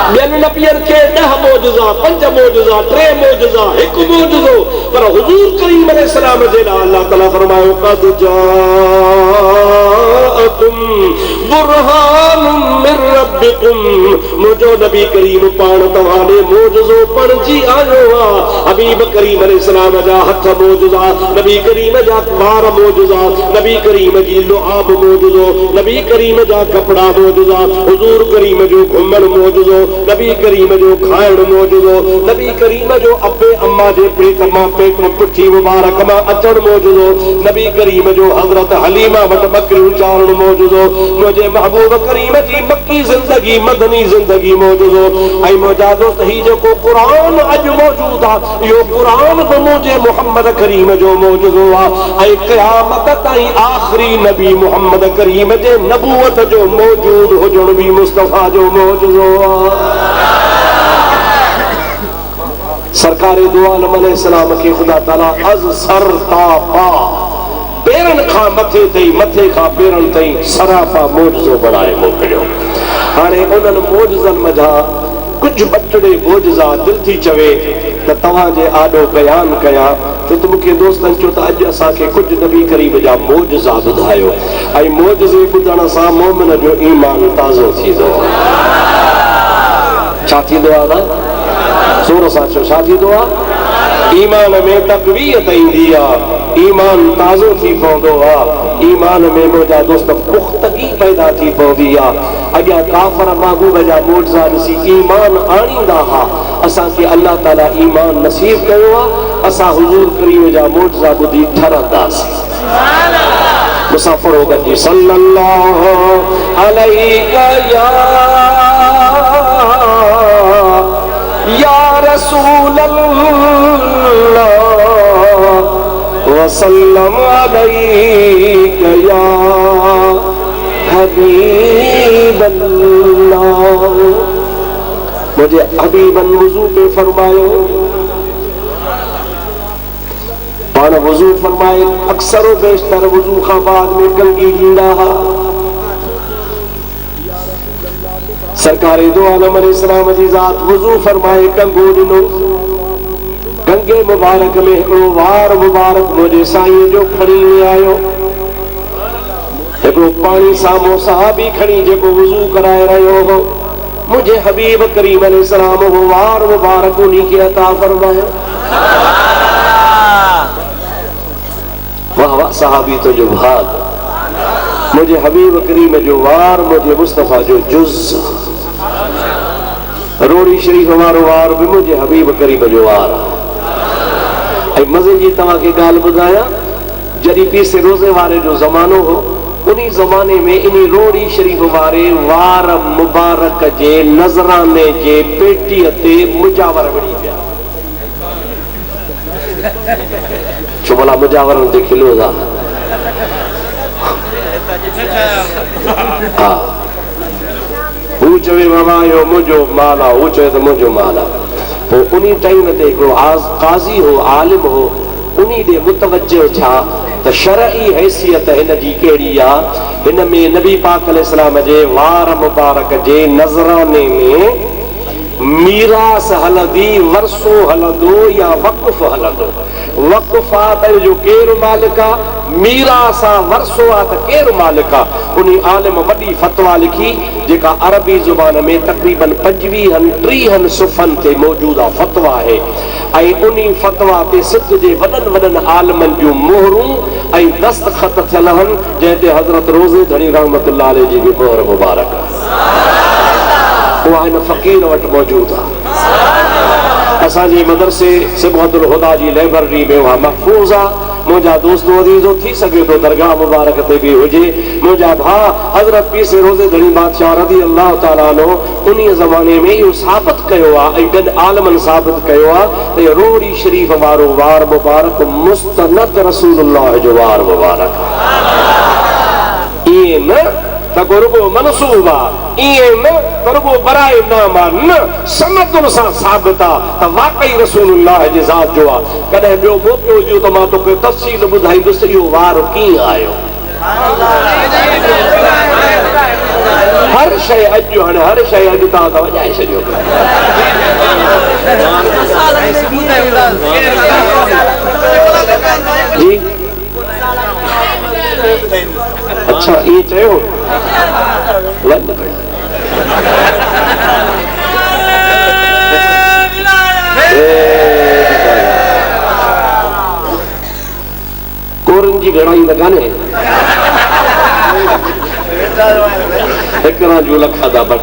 ॿियनि नबियनि खे 10 मौजज़ा 5 मौजज़ा 3 मौजज़ा 1 मौजज़ो पर हुज़ूर करीम अलैहिस्सलाम जे लाइ अल्लाह ताला फरमायो क़द जाअकुम बुरहानुम मिर रब्बिकुम मुंहिंजो नबी करीम पाण तव्हां ॾे मौजज़ो पणिजी आयो आहे हबीब करीम अलैहिस्सलाम जा हथ मौजज़ा नबी करीम जा वार मौजज़ा नबी करीम जी लुआब मौजज़ो नबी करीम जा कपड़ा मौजज़ा हुज़ूर करीम जो घुमण मौजज़ो नबी करीम जो खाइण मौजज़ो नबी करीम जो अबे अम्मा जे पेट मां पुठी मुबारक मां अचण मौजज़ो नबी करीम जो हज़रत हलीमा वटि बकरियूं चारण मौजज़ो मुंहिंजे महबूब करीम जी मक्की ज़िंदगी मदनी ज़िंदगी मौजज़ो ऐं मुंहिंजा दोस्त ही जेको क़ुरान अॼु मौजूद आहे इहो क़ुरान बि मुंहिंजे मुहम्मद करीम जो मौजज़ो आहे ऐं क़यामत ताईं आख़िरी नबी मुहम्मद करीम जे नबूवत जो मौजूद हुजण बि मुस्तफ़ा जो मौजज़ो आहे सरकार दो आलम अलैहिस्सलाम खे खुदा ताला अज़ सर ता पा पेरनि खां मथे ताईं मथे खां पेरनि ताईं सरापा मौजज़ो बणाए मोकिलियो हाणे उन्हनि मौजज़नि मथां कुझु ॿ टे मौजज़ा दिलि थी चवे त तव्हांजे आॾो बयानु कयां छो त मूंखे दोस्तनि चयो त अॼु असांखे कुझु नबी करीम जा मौजज़ा ॿुधायो ऐं मौजज़े ॿुधण सां मोमिन जो ईमान ताज़ो थींदो छा थींदो आहे न ज़ोर सां चओ छा थींदो आहे ईमान में तक़वीयत ईंदी आहे ईमान ताज़ो थी पवंदो आहे ईमान में मुझा दोस्त पुख्तगी पैदा थी पवंदी आहे। अॻियां काफ़र महबूब जा मोज़ा ॾिसी ईमान आणींदा हा, असांखे अल्लाह ताला ईमान नसीब कयो आहे। असां हुज़ूर करीम जा मोज़ा ॿुधी ठरंदासीं। मुसां पढ़ो गॾिजी सल्लल्लाहु अलैहि या रसूल अल्लाह वसल्लम अलैका या हबीब अल्लाह। मुझे हबीबन वुजू पे फरमायो, पान वुजू फरमाए अक्सर बेशतर वुजू खां बाद में कंगी ॾींदा हा। सरकारे दो आलम अलैहिस्सलाम जी ज़ात वुजू फरमाए कंगो ॾिनो। गंगे मुबारक में हिकिड़ो वार मुबारक मुझे साईं जो खणी आयो। हिकिड़ो पाणी साम्हूं सहाबी खणी जेको वुजू कराए रहियो हो, मुझे हबीब करीम अलैहिस्सलाम हो वार मुबारक उन्हीं खे अता फरमायो। वाह वाह सहाबी तो जो भाग, मुझे हबीब करीम जो वार, मुझे मुस्तफा जो जुज। रोड़ी शरीफ वारो वार भी मुझे हबीब करीम जो वार। मज़े जी तव्हांखे ॻाल्हि ॿुधायां, जॾहिं पीसे रोज़े वारे जो ज़मानो हो, उन्हीं ज़माने में इन रोड़ी शरीफ वारे वार मुबारक जे नज़राने जे पेटीअ ते मुजावर विड़ी पिया। छो भला मुजावरनि ते खिलो था? हा, हू चवे बाबा इहो मुंहिंजो माल आहे, हू चवे त मुंहिंजो माल आहे। पोइ उन्हीं टाइम ते हिकिड़ो काज़ी हो, आलिम हो, उन्हीं ॾे मुतवजो थिया त शरई हैसियत हिन जी कहिड़ी आहे। हिन में नबी पाक अलैहिस्सलाम जे वार मुबारक जे नज़राने में मीरास हलंदी, वरसो हलंदो या वक़्फ़ हलंदो। वक़्फ़ आहे त जो केरु मालिक आहे, मीरास आहे वरसो आहे त केरु मालिक आहे। उन आलिम वॾी फतवा लिखी जेका अरबी ज़ुबान में तक़रीबन 25-30 सुफ़नि ते मौजूद आहे फतवा आहे। ऐं उन फतवा ते सिंध जे वॾनि वॾनि आलिमनि जूं मोहरूं ऐं दस्तख़त थियल आहिनि, जंहिं ते हज़रत रोज़े धणी रहमतुल्लाह अलैह जी बि मोहर मुबारक उहा हिन फ़क़ीर वटि मौजूद आहे। असांजे मदरसे सिबहतुल हुदा जी लाइब्रेरी में उहा महफ़ूज़ आहे। मुंहिंजा दोस्त अज़ीज़ो थी सघे थो दरगाह मुबारक ते बि हुजे। मुंहिंजा भाउ हज़रत पीसे रोज़े धणी बादशाह रज़ी अल्लाह ताला अन्हु उन ज़माने में इहो साबित कयो आहे ऐं गॾु आलमनि साबित कयो आहे त रोड़ी शरीफ़ वारो वार मुबारक मुस्तनद रसूलुल्लाह जो वार मुबारक। इएं न त रुगो मनसूब आहे, इएं न त रुगो बराए नाम आहे, न सनदुनि सां साबित आहे त वाकई रसूलुल्लाह जी ज़ात जो आहे। कॾहिं ॿियो मौक़ो हुजे त मां तोखे तफ़सील ॿुधाईंदुसि इहो वार कीअं आयो। हर शइ अॼु, हाणे हर शइ अॼु तव्हां त वॼाए छॾियो। जी अच्छा ये चयो कोरन जी घड़ाई लगाने एकरा जो लखा दा बट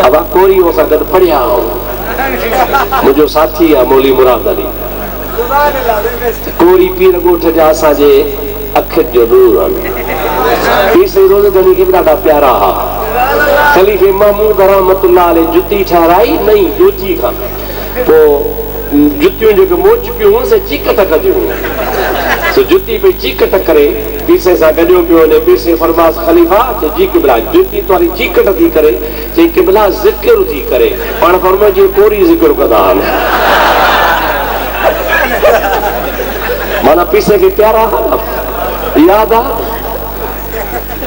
अब कोरी हो सकत पढ़िया मुझो साथी है मौली मुराद अली कोरी पीर गोठ जा असांजे अखि जो नूर पीर रोज़े धणी खे ॾाढा प्यारा हा। ख़लीफ़े महमूद रहमतुल्लाह अलैह जुती ठाराई नई दोची खां पोइ जुतियूं जेके मोचकियूं से चीकट कदियूं सो जुती पे चीकट करे पीसे सां गॾियो पियो वञे। पीसे फरमास ख़लीफ़ा त जी क़िबला जुती तुम्हारी चीकट थी करे चई क़िबला ज़िक्र थी करे पाण फरमाए जी कोरी ज़िक्र कंदा आहिनि माना पीसे के प्यारा याद आ।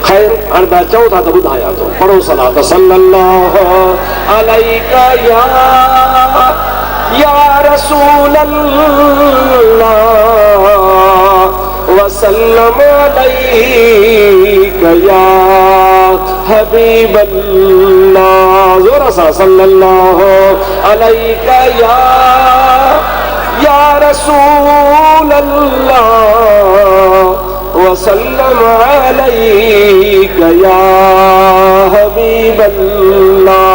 खैर हाणे तव्हां चओ था त ॿुधायां थो। पढ़ो सलात सल्लल्लाहु अलैका या रसूल अल्लाह वसल्लम अलैका या हबीब अल्लाह। जोर सां सल्लल्लाहु अलैका या रसूल अल्लाह वसल्लम अलैका या हबीब अल्लाह।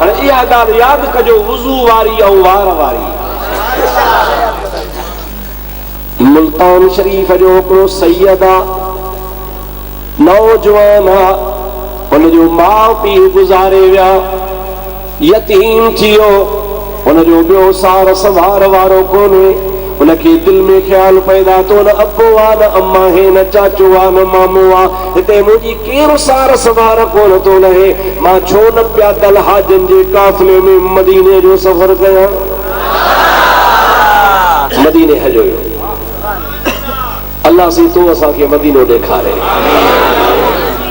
इहा ॻाल्हि यादि कजो, वुज़ू वारी ऐं वार वारी। मुल्तान शरीफ जो हिकिड़ो सैयद आहे, नौजवान आहे, हुनजो माउ पीउ गुज़ारे विया, यतीम थी वियो, हुनजो ॿियो सार संभार वारो कोन्हे। हुनखे दिलि में ख़्यालु पैदा थो, न अबो आहे, न अम्मा आहे, न चाचो आहे, न मामो आहे, हिते मुंहिंजी केरु सार संभार कोन थो लहे। मां छो न पिया दलहाजनि जे काफ़िले में मदीने जो सफ़र कयां। मदीने हलियो वियो, अल्लाह सी तो असांखे मदीनो ॾेखारे।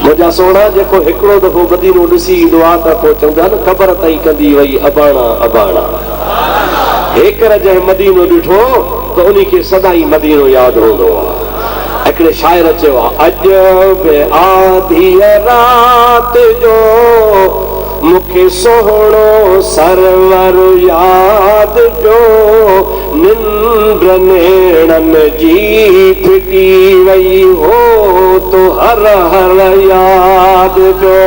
मुंहिंजा सोना जेको हिकिड़ो दफ़ो मदीनो ॾिसी ईंदो आहे त पोइ चवंदा न ख़बर ताईं कंदी वई अबाणा अबाणा। हेकर जंहिं मदीनो ॾिठो त उन खे सदाई मदीनो यादि हूंदो आहे। हिकिड़े शाइर चयो आहे, अॼु बि आधी राति जो मूंखे सोहणो सरवर यादि जो, निंड नेणनि जी फिटी वई हो तो हर हर यादि जो।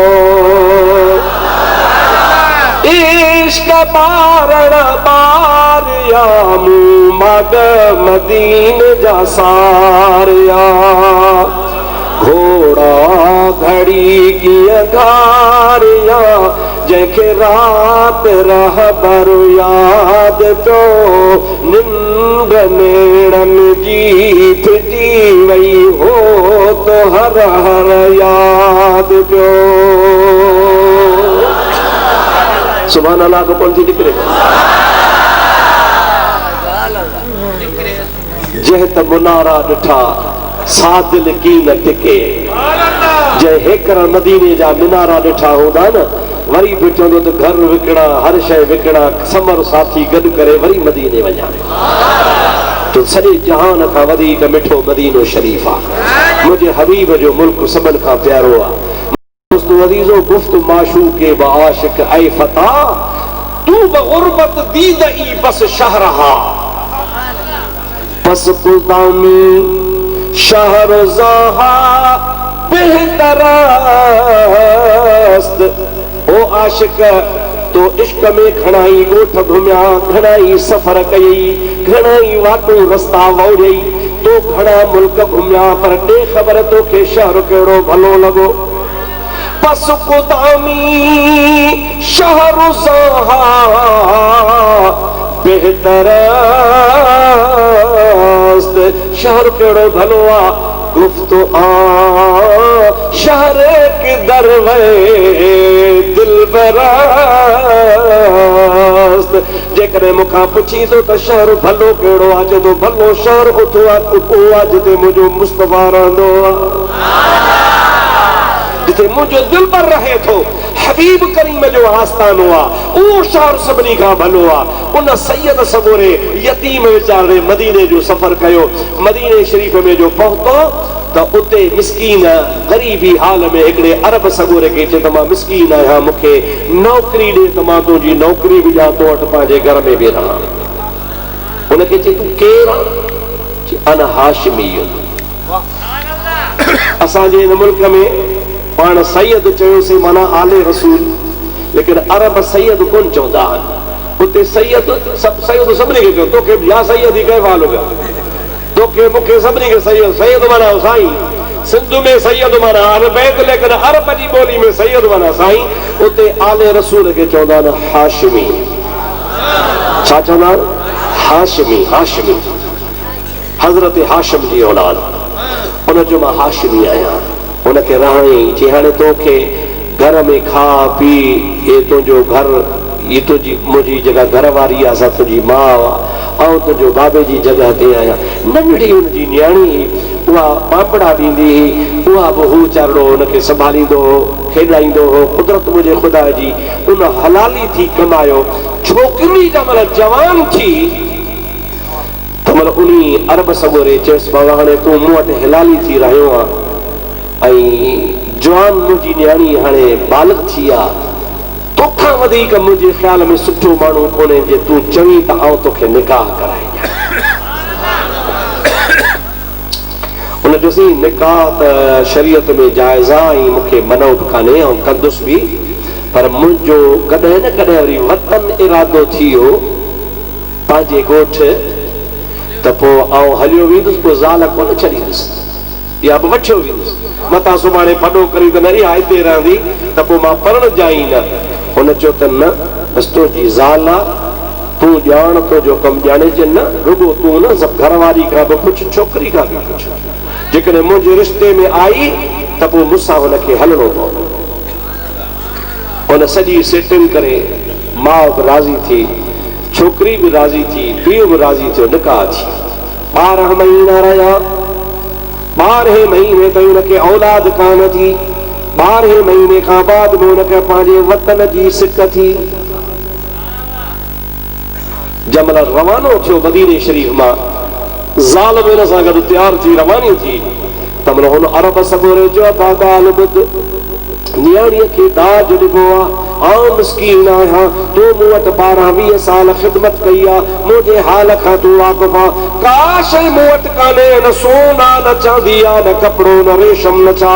इश्क बारण बारिया मूं मग मदीन जा सारिया, घोड़ा घड़ी कीअं घारिया, जंहिंखे राति रहबर यादि पियो, निंड नेणनि जी फिटी वई हो तो हर हर यादि पियो। सुभान अल्लाह को कोन थी निकिरे। जंहिं त मुनारा ॾिठा सादिल की न टिके, जंहिं हेकर मदीने जा मिनारा ॾिठा हूंदा न, वरी बि चवंदो त घर विकिणा, हर शइ विकिणा, समर साथी गॾु करे वरी मदीने वञा। तो सॼे जहान खां वधीक मिठो मदीनो शरीफ़ आहे। मुंहिंजे हबीब जो मुल्क सभिनि खां प्यारो आहे। अज़ीज़ो गुफ्त माशूक़े ब आशिक ऐ फता, तू बग़ुरबत दीदई बस शहरहा, बस गुलदामी शहरज़हा बेहतरस्त। ओ आशिक तो इश्क में घणाई ॻोठ घुमिया, घणाई सफ़र कई, घणाई वाटूं रस्ता वौड़ई, तो घणा मुल्क घुमिया, पर ॾे ख़बर तोखे शहर कहिड़ो भलो लॻो। बस गुदामी शहरज़हा बेहतरस्त। शहर कहिड़ो भलो आहे, गुफ्तो आ शहर के दरवे दिलबरस्त। जेकॾहिं मूंखां पुछी थो त शहर भलो कहिड़ो आहे, चवंदो भलो शहर उहो आहे जिते मुंहिंजो मुस्तफ़ा रहंदो आहे, जिते मुंहिंजो दिलबर रहे थो, हबीब करीम जो आस्थानो आहे, उहो शहर सभिनी खां भलो आहे। उन सैयद सगोरे यतीम वीचारे मदीने जो सफ़र कयो। मदीने शरीफ़ में जो पहुतो त उते मिस्कीन ग़रीबी हाल में हिकिड़े अरब सगोरे खे चए त मां मिस्कीन आहियां, मूंखे नौकरी ॾे त मां तुंहिंजी नौकरी बि ॾियां, तो वटि पंहिंजे घर में बि रहां। उनखे चए तूं केरु आहे? अना हाशिमी। असांजे हिन मुल्क में पाण सैयद चयोसीं माना आले रसूल, लेकिन अरब सैयद कोन चवंदा आहिनि। उते सैयद सैयद सभिनी खे कयो, तोखे या सैयद ई कयो वालो कयो, तोखे मूंखे सभिनी खे सैयद। सैयद माना साईं, सिंध में सैयद माना अरबैत, लेकिन अरब जी ॿोली में सैयद माना साईं। उते आले रसूल खे चवंदा आहिनि हाशिमी। छा चवंदा आहिनि? हाशिमी। हाशिमी हज़रत हाशिम जी औलाद। उन जो मां हाशिमी आहियां। उनखे रहणी चई हाणे तोखे घर में खा पी, ये तुंहिंजो घर, ये तुंहिंजी मुंहिंजी जॻह घर वारी आहे, असां तुंहिंजी माउ आहे, ऐं तुंहिंजो बाबे जी जॻह ते आहियां। नंढड़ी हुनजी न्याणी उहा पापड़ा ॾींदी, उहा बि हू चारड़ो हुनखे संभालींदो हो, खेॾाईंदो हो। कुदरत मुंहिंजे ख़ुदा जी उन हलाली थी कमायो। छोकिरी जंहिंमहिल जवान थी तंहिंमहिल उन अरब सगोरे चयसि बाबा हाणे तूं मूं वटि हिलाली थी रहियो आहे, ऐं जवान मुंहिंजी न्याणी हाणे बालिग़ थी आहे, तोखां वधीक मुंहिंजे ख़्याल में सुठो माण्हू कोन्हे जे तूं चवीं त आउं तोखे निकाह कराए ॾियां। उन ॾिसी निकाह त शरीयत में जाइज़ आहे ऐं मूंखे मनो बि कान्हे ऐं कंदुसि बि, पर मुंहिंजो कॾहिं न कॾहिं वरी वतन इरादो थी वियो पंहिंजे ॻोठ त पोइ आउं हलियो वेंदुसि, पोइ ज़ाल कोन छॾींदुसि या बि वठियो वेंदुसि, मथां सुभाणे फॾो करी त न इहा हिते रहंदी त पोइ मां पढ़ण जाई न। हुन चयो त न, बसि तुंहिंजी ज़ाल आहे, तूं ॼाण, तुंहिंजो कमु ॼाणिजे न, रुॻो तूं न सभु घरवारी खां बि पुछ, छोकिरी खां बि पुछ। जेकॾहिं मुंहिंजे रिश्ते में आई त पोइ मूंसां हुनखे हलणो पवंदो। हुन सॼी सेटिंग करे माउ बि राज़ी थी, छोकिरी बि राज़ी थी, पीउ बि राज़ी थियो, निकाह थी। 12 महीना रहिया, 12हें महीने ताईं हुनखे औलाद कान थी। 12हें महीने खां बाद में हुनखे पंहिंजे वतन जी सिक थी। जंहिंमहिल रवानो थियो मदीने शरीफ़ मां, ज़ाल बि हिन सां गॾु तयारु थी रवानी थी, तंहिंमहिल हुन अरब सॻोरे चयो बाबा ॿुध, नियाणीअ खे दाज ॾिबो आहे, आउं मिस्कीन आहियां, तूं मूं वटि 12-20 साल ख़िदमत कई आहे, मुंहिंजे हाल खां तूं वाक़ुफ़ आहे, का शइ मूं वटि कान्हे, न सोना न चांदी आहे, न कपिड़ो न रेशम न छा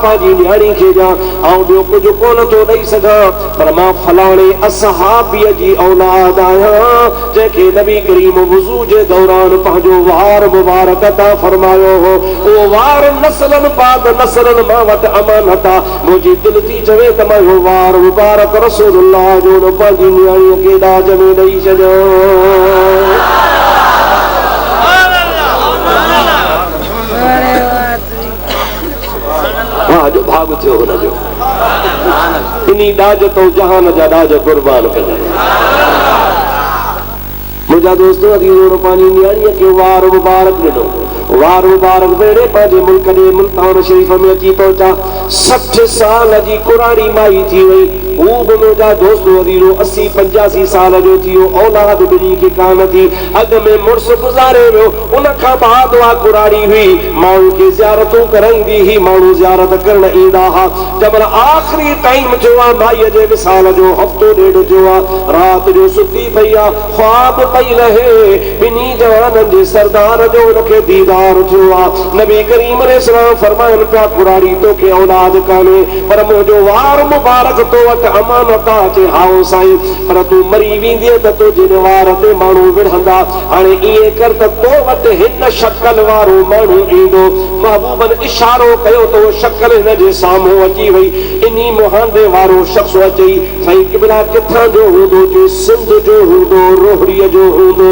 पंहिंजी नियाणी खे ॾियां, ऐं ॿियो कुझु कोन थो ॾेई सघां, पर मां फलाणे असहाबीअ जी औलाद आहियां जंहिंखे नबी करीम वुज़ू जे दौरान पंहिंजो वार मुबारक अता फरमायो हो। उहो वार नसलनि बाद नसलनि मां वटि अमानत आहे। मुंहिंजी दिलि थी चवे त मां इहो वार मुबारक रसूलुल्लाह जो न पंहिंजी नियाणीअ खे ॾाज में ॾेई छॾियां। वाह जो भाग थियो हुनजो, इन ॾाज तो जहान जा ॾाज क़ुर्बान कजनि। मुंहिंजा दोस्त अदीज़ो पंहिंजी नियाणीअ खे वार मुबारक ॾिनो, वार मुबारक वेड़े पंहिंजे मुल्क ॾे मुल्तान शरीफ़ में अची पहुचा। 60 साल जी कुराड़ी माई थी वई। हू बि मुंहिंजा दोस्त अदीज़ो 80-85 साल जो थी वियो, औलाद ॿिन्ही खे कान थी, अॻ में मुड़ुसु गुज़ारे वियो, उन खां बाद उहा कुराड़ी हुई, माण्हू खे ज़ियारतूं कराईंदी हुई, माण्हू ज़ियारत करण ईंदा हुआ। जंहिंमहिल आख़िरी टाइम थियो आहे माईअ जे विसाल जो, हफ़्तो ॾेढ थियो आहे, राति जो सुती पई आहे, ख्वाब पई रहे, ॿिन्ही जवाननि जे सरदार जो हुनखे दीदार थियो आहे। नबी करीम अलैहिस्सलाम फरमाइनि पिया, कुराड़ी तोखे औलाद कान्हे, पर मुंहिंजो वार मुबारक तो वटि अमानत आहे। चए हाओ साईं, पर तूं मरी वेंदीअ त तुंहिंजे वार ते माण्हू विढ़ंदा, हाणे ईअं कर त तो वटि हिन शक्ल वारो माण्हू ईंदो। महबूबन इशारो कयो त उहो शक्ल हिन जे साम्हूं अची वई। इन्ही मुहांदे वारो शख़्स अची, साईं क़िबला किथां जो हूंदो? चए सिंध जो हूंदो, रोहड़ीअ जो हूंदो।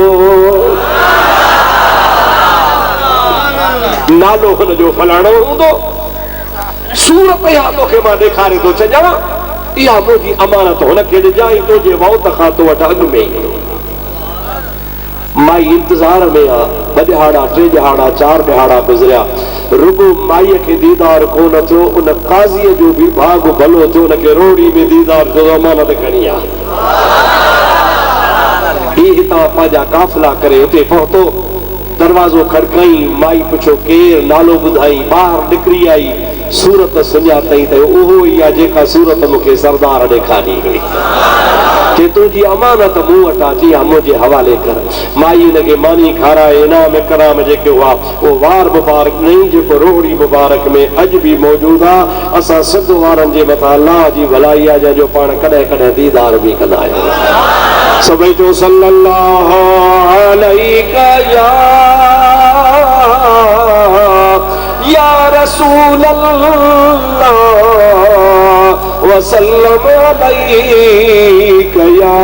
नालो हुनजो फलाणो हूंदो। सूरत इहा तोखे मां ॾेखारे थो छॾियां, इहा मुंहिंजी अमानत हुनखे ॾिजाई, तुंहिंजे मौत खां तो वटि अॻु में ईंदो। माई इंतज़ार में आहे। 2 ॾहाड़ा 3 ॾहाड़ा 4 ॾहाड़ा गुज़रिया, रुगो माईअ खे दीदार कोन थियो। उन काज़ीअ जो बि भाग भलो थियो, उनखे रोड़ी में दीदार थियो, अमानत खणी आहे। ही हितां पंहिंजा काफ़िला करे हुते पहुतो, दरवाज़ो खड़काई, माई पुछो केरु, नालो ॿुधाई, ॿाहिरि निकिरी आई, सूरत सुञातई त उहो ई आहे जेका सूरत मूंखे सरदार ॾेखारी हुई। के तुंहिंजी अमानत मूं वटि अची आहे, मुंहिंजे हवाले कर। माई हिनखे मानी खाराए, इनाम इकराम जेके हुआ, उहो वार मुबारक नहीं जेको रोहड़ी मुबारक में अॼु बि मौजूदु आहे। असां सिंध वारनि जे मथां अल्लाह जी भलाई आहे, जंहिंजो पाण कॾहिं कॾहिं दीदार बि कंदा आहियूं। सभई जो सल्लल्लाहु अलैहि या रसूल अल्लाह वसल्लम अलैका या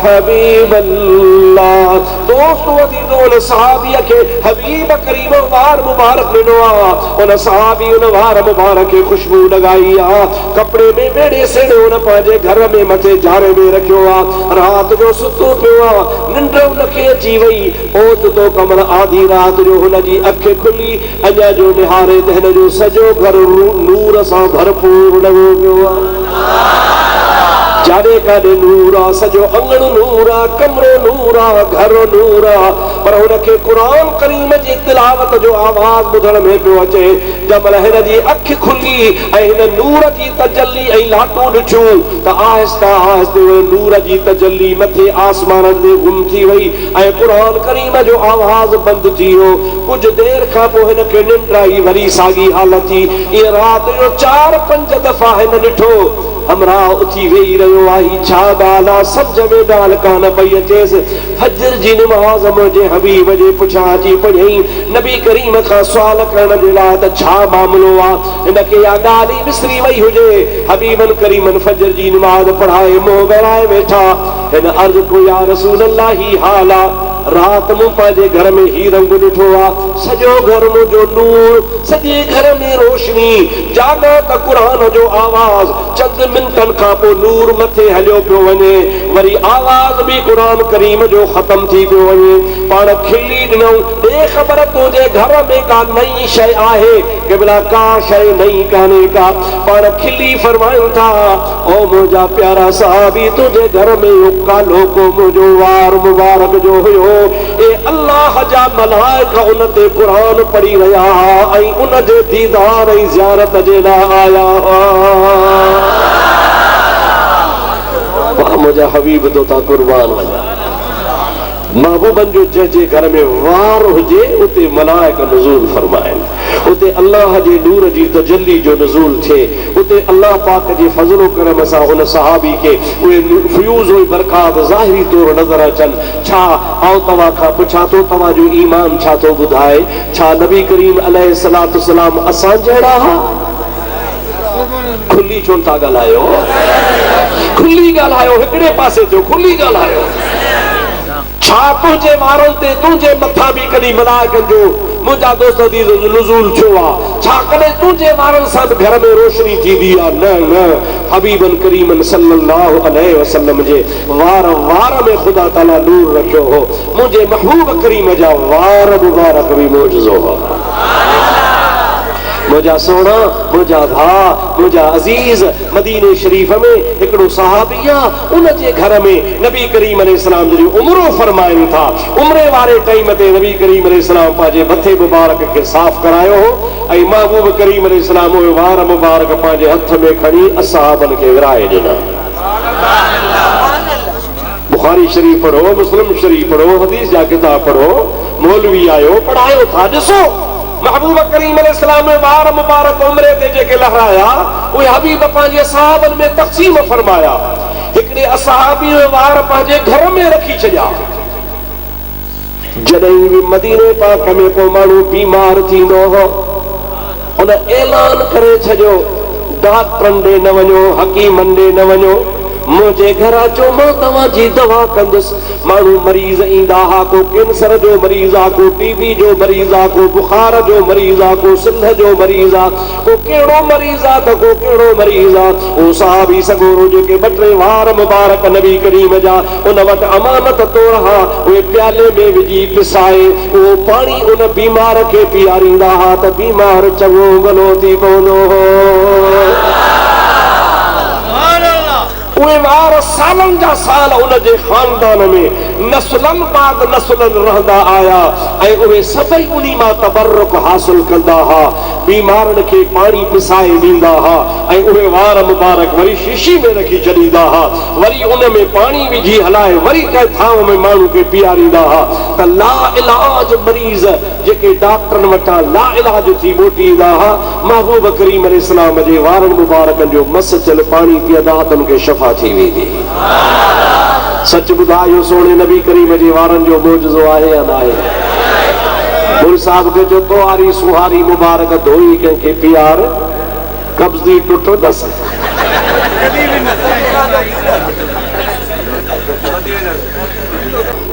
हबीब अल्लाह। दोस्तों अदीज़ो सहाबीअ खे हबीब करीम वार मुबारक ॾिनो आहे। उन सहाबी उन वार मुबारक खे खुशबू लॻाई आहे, कपिड़े में वेड़े सेड़े हुन पंहिंजे घर में मथे जारे में रखियो आहे। राति जो सुतो पियो आहे, निंड हुनखे अची वई। ओचितो कमर आधी राति जो हुनजी अखि खुली, अञा जो निहारे त हिन जो सॼो घर नूर सां भरपूर लॻो पियो आहे। जाने काॾे नूर आ, सॼो अंगण नूर आ, कमरो नूर आ, घर नूर आ, पर हुनखे क़ुरान करीम जी तिलावत जो आवाज़ ॿुधण में पियो अचे। जंहिंमहिल हिन जी अखि खुली ऐं हिन नूर जी तजल्ली ऐं लाटू ॾिठियूं त आहिस्ता आहिस्ते नूर जी तजल्ली मथे आसमान ते गुम थी वई ऐं क़ुरान करीम जो आवाज़ बंदि थी वियो। कुछ देर खां पोइ हिनखे निंड आई, वरी साॻी हालत थी। इहे राति जो 4-5 दफ़ा हिन ॾिठो। हमरा उथी वेही रहियो आहे, छा ॻाल्हि आहे, सम्झ में ॻाल्हि कान पई अचेसि। फजर जी नमाज़ मुंहिंजे हबीब जे पुठियां अची पढ़ियईं। नबी करीम खां सुवाल करण जे लाइ त छा मामिलो आहे, हिनखे इहा ॻाल्हि ई विसरी वई हुजे। हबीबन करीमन फजर जी नमाज़ पढ़ाए मुंहुं ॻराए वेठा। हिन अर्ज़ को या रसूल अल्लाह, ही हाल आहे। रात मूं पंहिंजे घर में ही रंग ॾिठो आहे, सॼो घर मुंहिंजो नूर, सॼे घर में रोशनी, जाॻो त क़ुरान जो आवाज़। चंद मिंटनि खां पोइ नूर मथे हलियो पियो वञे, वरी आवाज़ बि क़ुरान करीम जो ख़तम थी पियो वञे। पाण खिली ॾिनऊं, ॾे ख़बर तुंहिंजे घर में का नई शइ आहे कि भला का शइ नई कान्हे का। पाण खिली फरमायूं था, ओ मुंहिंजा प्यारा साहबी, तुंहिंजे घर में इहो कालो को मुंहिंजो वार मुबारक जो हुयो। ए अल्लाह जा मलाइका उन ते क़ुरान पढ़ी रहिया हुआ ऐं उन जे दीदार ऐं ज़ियारत जे लाइ आया हुआ। मुंहिंजा हबीब तो था कुर्बान वञा। महबूबन जो जंहिंजे घर में वार हुजे उते मलाइक नुज़ूल फरमाइनि, उते अल्लाह जे नूर जी तजल्ली जो नुज़ूल थिए, उते अल्लाह पाक जे फज़लो करम सां उन सहाबी खे उहे फ्यूज़ हुई बरक़ात ज़ाहिरी तौर नज़र अचनि। छा आउं तव्हां खां पुछां थो, तव्हांजो ईमान छा थो ॿुधाए? छा नबी करीम अलैहिस्सलातु वस्सलाम असां जहिड़ा हा? खुली छो था ॻाल्हायो? खुली ॻाल्हायो, हिकिड़े पासे थियो, खुली ॻाल्हायो। छा तुंहिंजे वारनि ते, तुंहिंजे मथां बि कॾहिं मलाइकनि जो मुंहिंजा दोस्त नुज़ूल थियो आहे? छा कॾहिं तुंहिंजे वारनि सां बि घर में रोशनी थींदी आहे? न न। हबीबन करीमन सल्लल्लाहु अलैहि वसल्लम जे वार में ख़ुदा ताला नूर रखियो हो। मुंहिंजे महबूब करीम जा वार मुबारक बि मौजूज़ो हो। मुंहिंजा सोना, मुंहिंजा भाउ, मुंहिंजा अज़ीज़, मदीने शरीफ़ में हिकिड़ो सहाबी आहे, उन जे घर में नबी करीम अलैहिस्सलाम जी उम्रो फरमाइनि था। उम्रे वारे टाइम ते नबी करीम अलैहिस्सलाम पंहिंजे मथे मुबारक खे साफ़ करायो हो ऐं महबूब करीम अलैहिस्सलाम उहे वार मुबारक पंहिंजे हथ में खणी असहाबनि खे विराए ॾिना। बुखारी शरीफ़ पढ़ो, मुस्लिम शरीफ़ पढ़ो, हदीस जा किताब पढ़ो, मौलवी आयो, पढ़ायो था। ॾिसो महबूब करीम अलैहिस्सलाम में वार मुबारक उम्रे ते जेके लहराया, उहे हबीब पंहिंजे सहाबनि में तक़सीम फरमाया। हिकिड़े असहाबी वार पंहिंजे घर में रखी छॾिया। जॾहिं बि मदीने पाक में को माण्हू बीमार थींदो हो, उन ऐलान करे छॾियो, डॉक्टरनि ॾे न वञो, हकीमनि ॾे न वञो, मुझे घर अचो, मां तव्हांजी दवा कंदुसि। माण्हू मरीज़ ईंदा हुआ, को कैंसर जो मरीज़ आहे, को टीबी जो मरीज़ आहे, को बुखार जो मरीज़ आहे, को सिंध जो मरीज़ आहे, को कहिड़ो मरीज़ आहे त को कहिड़ो मरीज़ आहे। उहो साहबी सगोरो जेके 2-3 वार मुबारक नबी करीम जा उन वटि अमानत तौर हा, उहे प्याले में विझी पिसाए उहो पाणी उन बीमार खे पीआरींदा हुआ त बीमार चङो भलो थी पवंदो हो। उहे वार सालनि जा साल उनजे खानदान में नस्लन बाद नस्लन रहंदा आया ऐं उहे सभई उन्ही मां तबर्रुक हासिल कंदा हुआ। बीमारनि खे पाणी पिसाए ॾींदा हुआ ऐं उहे वार मुबारक वरी शीशी में रखी छॾींदा हुआ, वरी उन में पाणी विझी हलाए वरी कंहिं थांव में माण्हू खे पीआरींदा हुआ त ला इलाज मरीज़ जेके डॉक्टरनि वटां ला इलाज थी मोटी ईंदा हुआ, महबूब करीम अलैहिस्सलाम जे वारनि मुबारकनि जो मस चल पाणी पीअंदा त उनखे शफ़ा थी वेंदी। सच ॿुधायो, सोने नबी करीम जे वारनि जो मौजूज़ो आहे या न आहे? गुरु साहब खे जो तोहारी सुहारी मुबारक धोई कंहिंखे पीआर, कब्ज़ी टुटंदसि।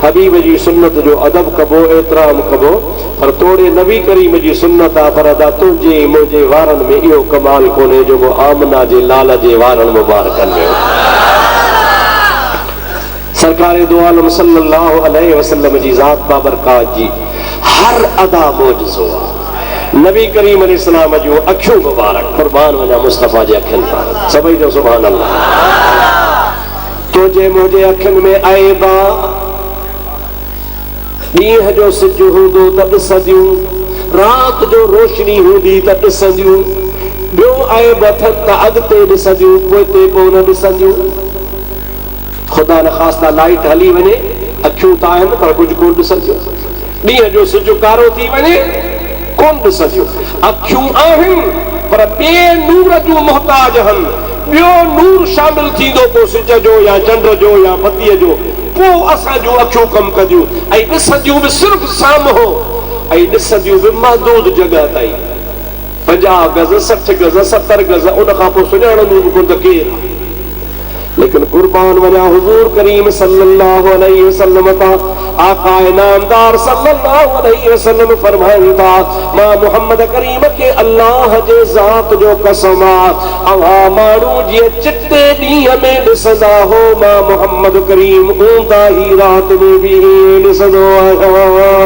हबीब जी सुन्नत जो अदब कबो, एतराम कबो, पर तोड़े नबी करीम जी सुन्नत आहे, पर अदा तुंहिंजे मुंहिंजे वारनि में इहो कमाल कोन्हे जेको आमना जे लाल जे वारनि मुबारकनि में। सरकारे दो आलम सल्लल्लाहु अलैहि वसल्लम जी ज़ात बाबरकात जी हर अदा मौजूज़ो आहे। नबी करीम अलैहिस्सलाम जो अखियूं मुबारक कुर्बान वञा मुस्तफ़ा जे अखियुनि खां, सभई जो सुभान अल्लाह। मुझे अखियुनि में आइबा ॾींहं जो सिज हूंदो त ॾिसंदियूं, रात जो रोशनी हूंदी त ॾिसंदियूं, ॿियो आइब अथनि त अॻिते ॾिसंदियूं, पोइते कोन ॾिसंदियूं। ख़ुदा न ख़ास्ता लाइट हली वञे, अखियूं त आहिनि पर कुझु कोन ॾिसंदियूं। ॾींहं जो सिज कारो थी वञे कोन ॾिसंदियूं। अखियूं आहिनि पर ॿिए नूर जूं मुहताज आहिनि। ॿियो नूर शामिल थींदो पोइ सिज जो या चंड जो या बत्तीअ जो, पोइ असां जूं अखियूं कमु कंदियूं ऐं ॾिसंदियूं बि सिर्फ़ु साम्हूं ऐं ॾिसंदियूं बि महदूद जॻह ताईं, 50 गज़ 60 गज़ 70 गज़, उन खां पोइ सुञाणंदियूं बि कोन त केरु। लेकिन कुर्बान वञा हुजूर करीम सल्लल्लाहु अलैहि वसल्लम था, आका इनामदार सल्लल्लाहु अलैहि वसल्लम फरमाइनि था, मां मोहम्मद करीम के अल्लाह जे ज़ात जो कसम आहे, अव्हां माण्हू जीअं चिटे ॾींहं में ॾिसंदा हो, मां मोहम्मद करीम ऊंदा ही रात में बि ॾिसंदो आहियां।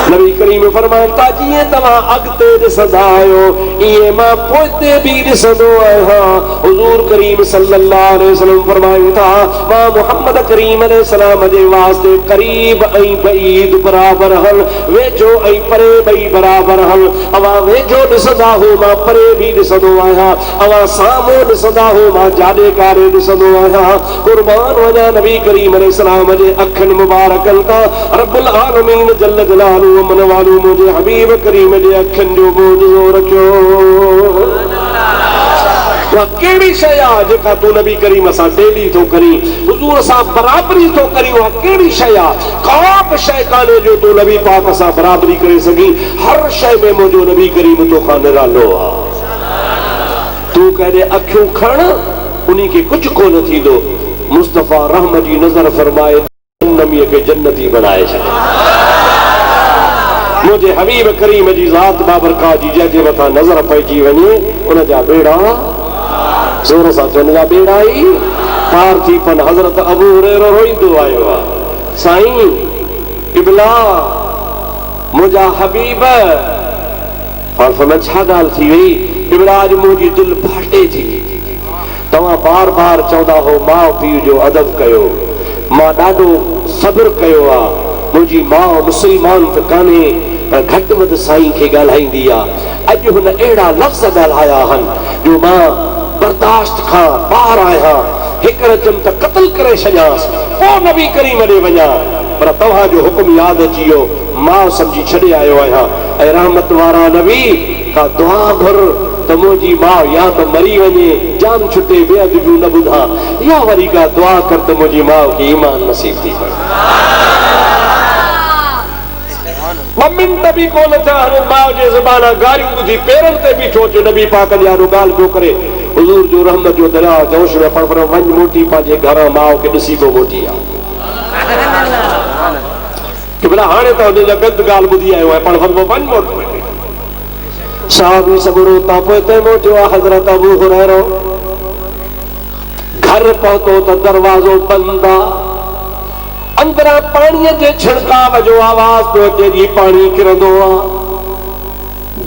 नबी करीम फरमाइनि था, जीअं तव्हां अॻिते ॾिसंदा आहियो ईअं मां पोइते बि ॾिसंदो आहियां। हुजूर करीम सल्लल्लाहु अलैहि वसल्लम फरमाइनि था, मां मोहम्मद करीम अलैहिस्सलाम जे वास्ते क़रीब ऐं बईद बराबर हल, वेझो ऐं परे ॿई बराबर हल। अवां वेझो ॾिसंदा हो, मां परे बि ॾिसंदो आहियां। अवां साम्हूं ॾिसंदा हो, मां जाॾे कारे ॾिसंदो आहियां। कुर्बान वञा नबी करीम अलैहिस्सलाम जे अखियुनि मुबारकनि तां रब्बुल आलमीन जल्ल जलालुहु मन वालू मुझे हबीब करीम जे अखियुनि जो मोजो रखियो। उहा कहिड़ी शइ आहे जेका तूं नबी करीम सां डेली थो करीं, हुजूर सां बराबरी थो करीं? उहा कहिड़ी शइ आहे? का बि शइ कान्हे जो तूं नबी पाक सां बराबरी करे सघीं। हर शइ में मुंहिंजो नबी करीम तोखां निरालो आहे। तूं कहिड़े अखियूं खण, उन खे कुझु कोन थींदो। मुस्तफ़ा रहम जी नज़र फरमाए नबीअ खे जन्नती बणाए छॾे। मुझे हबीब करीम जी ज़ात बाबरकात जी जंहिंजे मथां नज़र पइजी वञे उन जा बेड़ा ज़ोर सां चवनि जा बेड़ा ई पार थी पन। हज़रत अबू हुरैरा रोईंदो आयो आहे, साईं क़िबला मुंहिंजा हबीब। छा ॻाल्हि थी वई? क़िबला अॼु मुंहिंजी दिलि फाटे थी। तव्हां बार बार चवंदा हो माउ पीउ जो अदब कयो, मां ॾाढो सब्र कयो आहे। मुंहिंजी माउ मुस्लमान त कान्हे पर घटि वधि साईं खे ॻाल्हाईंदी आहे। अॼु हुन अहिड़ा लफ़्ज़ ॻाल्हाया आहिनि जो मां बर्दाश्त खां ॿाहिरि आहियां। हिकु चम त क़त्ल करे छॾियांसि, पोइ नबी करीम ॾे वञा, पर तव्हांजो हुकुम यादि अची वियो, मां सम्झी छॾे आयो आहियां। ऐं रहमत वारा नबी का दुआ घुर त मुंहिंजी माउ या त मरी वञे, जान छुटे, बेअद जूं न ॿुधा, या वरी का दुआ कर त मुंहिंजी माउ खे ईमान नसीब थी पए। ॿ मिंट बि कोन थिया माउ जे ज़बाना गारियूं ॿुधी पेरनि ते बीठो अचे। नबी पाक ॾियारो ॻाल्हि पियो करे, हुज़ूर जो रहमत जो दरिया जोश में पण वञ मोटी पंहिंजे घर माउ खे ॾिसी पोइ मोटी आहे। कि भला हाणे त हुन जा गंद ॻाल्हि ॿुधी आयो आहे, पण वञ मोट। साहबी सभु रोता पोइ हिते मोटियो आहे। हज़रत अबू हुरैरा घर पहुतो त दरवाज़ो बंदि आहे। अंदरां पाणीअ जे छिड़काव जो आवाज़ पियो अचे, जी पाणी किरंदो आहे।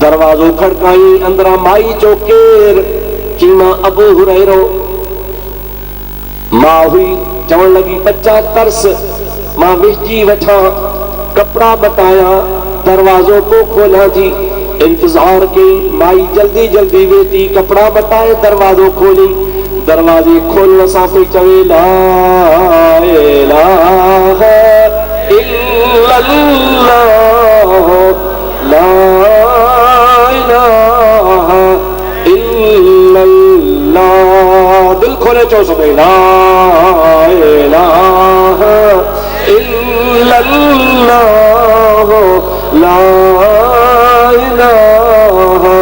दरवाज़ो खड़काई, अंदरां माई चयो केरु? चई मां अबू हुरैरा। मां हुई, चवण लॻी बच्चा तरस, मां विझी वठां, कपिड़ा मटाया, दरवाज़ो पोइ खोलियां थी। इंतजार कई, माई जल्दी जल्दी वेठी, कपिड़ा मटाए दरवाज़ो खोली। दरवाजे खोलण सां पई चवे ला इलाहा इल्लल्लाह, ला इलाहा इल्लल्लाह। दिल खोले चओ सभई ला इलाहा इल्लल्लाह, ला इलाहा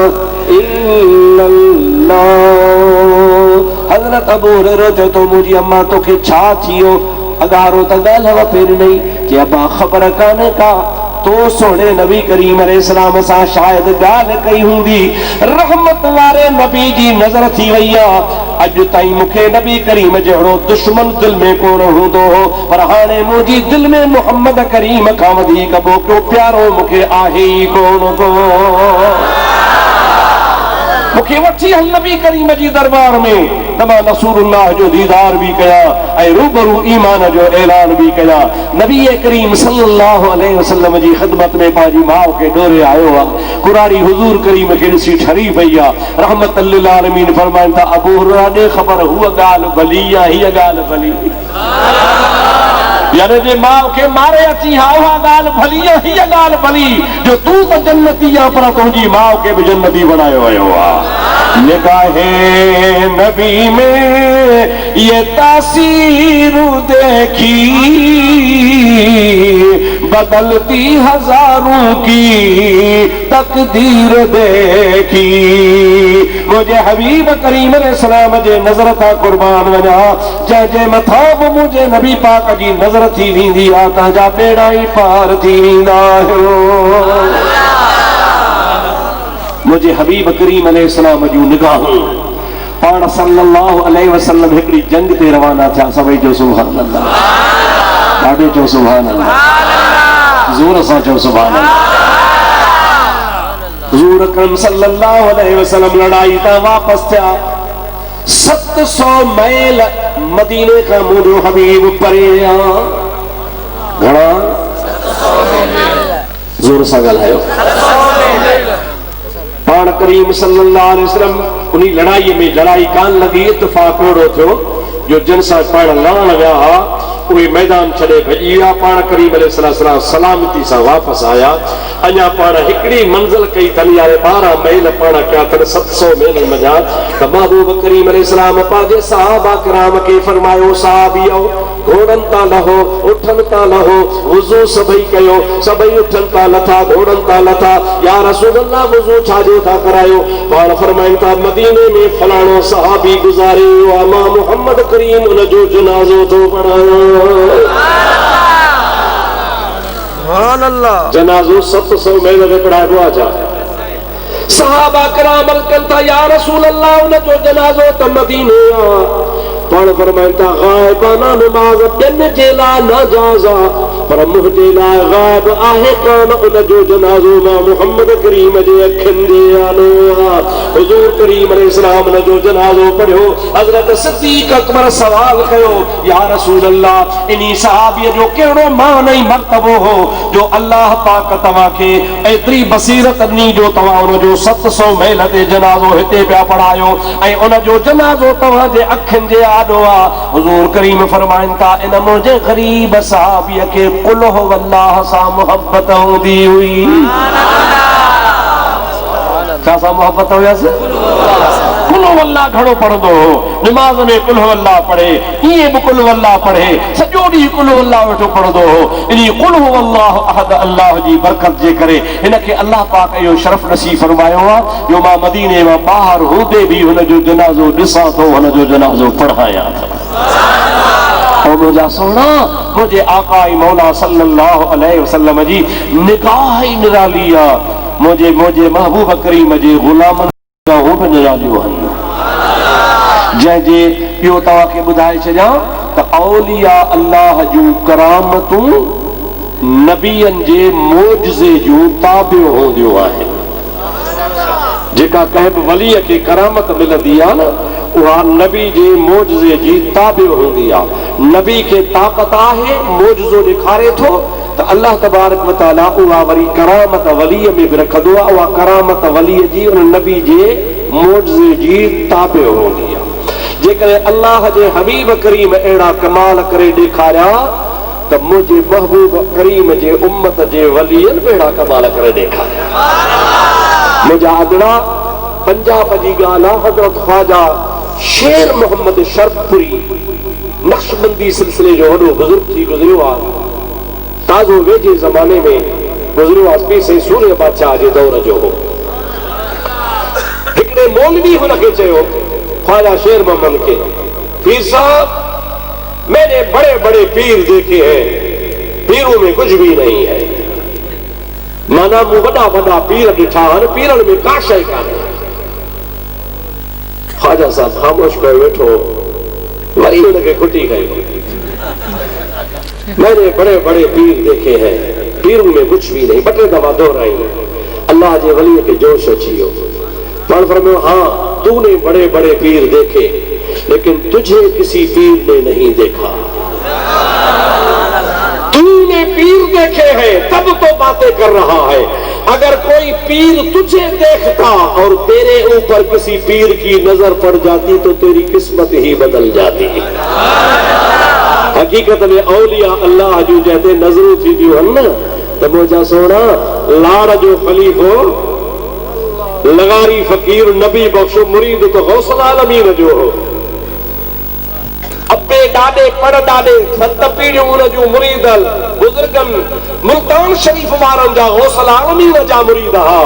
इल्लल्लाह। हज़रत अबू हुरैरा चयो तो मुंहिंजी अम्मा तोखे छा थियो? अगारो त ॻाल्हि पहिरीं नहीं कि अब्बा ख़बर कान्हे का तो सोने नबी करीम अलैहिस्सलाम सां शायद ॻाल्हि कई हूंदी। रहमत वारे नबी जी नज़र थी वई आहे। अॼु ताईं मूंखे नबी करीम जहिड़ो दुश्मन दिल में कोन हूंदो हो, पर हाणे मुंहिंजी दिल में मोहम्मद करीम खां वधीक ॿियो प्यारो मूंखे आहे ई कोन को। मूंखे वठी हल नबी करीम जी दरबार में। त मां रसूलुल्लाह जो दीदार भी कया ऐं रूबरू ईमान जो ऐलान भी कया। नबी करीम सल्लल्लाहु अलैहि वसल्लम जी खिदमत में पंहिंजी माउ खे डोरे आयो आहे। कुरारी हुजूर करीम खे ॾिसी ठरी पई आहे। रहमतल लिल आलमीन फरमाइनि था, अबू हुरैरा ॾे ख़बर हुअ ॻाल्हि भली आहे, हीअ ॻाल्हि भली। यानी जे माउ खे मारे अची हा उहा ॻाल्हि भली आहे, हीअ ॻाल्हि भली जो तूं त जन्नती आहे पर तुंहिंजी माउ खे बि जन्नती बनायो वियो आहे। निगाहे नबी में ये तासीर देखी बदलती हजारों की तकदीर देखी। मुझे हबीब करीम सलाम जे नज़र था कुर्बान वञा, जंहिंजे मथां बि मुंहिंजे नबी पाक जी नज़र थी वेंदी आहे तव्हांजा बेड़ा ई पार थी वेंदा आहियो। मुझे हबीब करीम अलैहिस्सलाम जूं निगाहूं पाण सल्लल्लाहु अलैहि वसल्लम हिकिड़ी जंग ते रवाना थिया। सभई जो सुभान अल्लाह, ॾाढो चओ सुभान अल्लाह, ज़ोर सां चओ सुभान अल्लाह। हुज़ूर अकरम सल्लल्लाहु अलैहि वसल्लम लड़ाई तां वापस थिया। 700 मैल मदीने खां मुंहिंजो हबीब परे आहे। घणा? ज़ोर सां ॻाल्हायो। पाण करीम सल्लल्लाहु अलैहि वसल्लम उन लड़ाई में लड़ाई कान लॻी, इत्तिफ़ाक़ अहिड़ो थियो जो जिन सां पाण लड़ण विया हुआ उहे मैदान छॾे भॼी विया। पाण करीम अलैहिस्सलाम सलामती सां वापसि आया। अञा पाण हिकिड़ी मंज़िल कई अथनि, यानी 12 मैल पाण कया अथनि 700 मैल मञा। त महबूब करीम अलैहिस्सलाम पंहिंजे सहाबा किराम खे फरमायो, सहाबियो घोड़नि तां लहो, उठनि तां लहो, वुज़ू सभई कयो। सभई उठनि तां लथा, घोड़नि तां लथा। या रसूल अल्लाह वुज़ू छाजो था करायो? पाण फरमाइनि था, मदीने में फलाणो सहाबी गुज़ारे वियो आहे, मां मुहम्मद करीम उन जो जनाज़ो थो पढ़ायो। जनाज़ो 700 मैल में पढ़ाइबो आहे। सहाबा किराम कनि था, या रसूल अल्लाह उन जो जनाज़ो त मदीने आहे। पाण फरमाइनि था, ग़ाइबाना नमाज़ ॿियनि जे लाइ नाजाइज़ आहे, पर मुंहिंजे लाइ ग़ाइब आहे कान उन जो जनाज़ो। मां मुहम्मद करीम जे अखियुनि जे आलो आहे। हुज़ूर करीम अलैहिस्सलाम उन जो जनाज़ो पढ़ियो। हज़रत सिद्दीक़ अकबर सवाल कयो, या रसूल अल्लाह इन्ही सहाबीअ जो कहिड़ो मान ऐं मर्तबो हो जो अल्लाह पाक तव्हांखे एतिरी बसीरत ॾिनी जो तव्हां उन जो 700 मैल ते जनाज़ो हिते पिया पढ़ायो ऐं उन जो जनाज़ो तव्हांजे अखियुनि जे आॾो आहे। हुज़ूर करीम फरमाइनि था, इन मुंहिंजे ग़रीब सहाबीअ खे कुल हुवल्लाह सां मोहब्बत हूंदी हुई। छा सां मोहब्बत हुयसि? कुल हुवल्लाह घणो पढ़ंदो हो। निमाज़ में कुल हुवल्लाह पढ़े, ईअं बि कुल हुवल्लाह पढ़े, सॼो ॾींहुं कुल हुवल्लाह वेठो पढ़ंदो हो। इन कुल हुवल्लाह अहद अल्लाह जी बरकत जे करे हिनखे अल्लाह पाक इहो शरफ़ नसीब फरमायो आहे जो मां मदीने मां ॿाहिरि हूंदे बि हुन जो जनाज़ो ॾिसां थो, हुन जो जनाज़ो पढ़ायां थो। मुंहिंजा सोना, मुंहिंजे आका मौला सल्लल्लाहु अलैहि वसल्लम जी निगाह ई निराली आहे। मुंहिंजे महबूब करीम जे ग़ुलामनि निगाहूं बि निरालियूं आहिनि। जंहिंजे इहो तव्हांखे ॿुधाए छॾियां त औलिया अल्लाह जूं करामतूं नबियनि जे मोजज़े जूं ताबियूं हूंदियूं आहिनि। जेका कंहिं बि वलीअ खे करामत मिलंदी आहे न, उहा नबी जे मोजज़े जी ताबियूं हूंदी आहे। नबी खे ताक़त आहे, मोजज़ो ॾेखारे थो त अल्लाह तबारक व तआला उहा वरी करामत वलीअ में बि रखंदो आहे। उहा करामत वलीअ जी उन नबी जे मोजज़े जी ताबियूं हूंदी आहे। जेकॾहिं अल्लाह जे हबीब करीम अहिड़ा कमाल करे ॾेखारिया त मुंहिंजे महबूब करीम जे उम्मत जे वलीअनि बि अहिड़ा कमाल करे ॾेखारिया। मुंहिंजा आदड़ा पंजाब जी ॻाल्हि आहे, हज़रत ख्वाजा शेर मोहम्मद शरफपुरी नक्शबंदी सिलसिले जो वॾो बुज़ुर्ग थी गुज़रियो आहे। ताज़ो वेझे ज़माने में गुज़रियो आहे, पीर साईं सूर्य बादशाह जे दौर जो हो। हिकिड़े मौलवी हुनखे चयो, ख्वाजा शेर मोहम्मद के, पीर साहब मैंने बड़े बड़े पीर देखे हैं, पीरों में कुछ भी नहीं है। माना मूं वॾा वॾा पीर ॾिठा आहिनि, पीरनि में का शइ कान्हे। ख्वाजा साहब ख़ामोश कयो वेठो, वरी हुनखे खुटी कयो, मैंने बड़े बड़े पीर देखे हैं, पीरों में कुछ भी नहीं। ॿ टे दफ़ा दोहराई, अल्लाह जे वलीअ खे जोश अची वियो। पाण फरमायो, हाँ तूने बड़े बड़े पीर देखे, लेकिन तुझे किसी पीर ने नहीं देखा। तूने पीर देखे हैं तब तो बातें कर रहा है। अगर कोई पीर तुझे देखता और तेरे ऊपर किसी पीर की नजर पड़ जाती तो तेरी किस्मत ही बदल जाती। हकीकत में औलिया अल्लाह जो जैसे नजरों थी जो है ना तो मुझा सोना लाड़ जो खलीफो लगारी फकीर नबी बख्शो मुरीद तो गौसल आलमीन जो हो अब्बे डाडे पड़ डाडे संत पीढ़ियूं जो मुरीदल बुजुर्गन मुल्तान शरीफ वारन जा गौसल आलमीन जा मुरीद हा।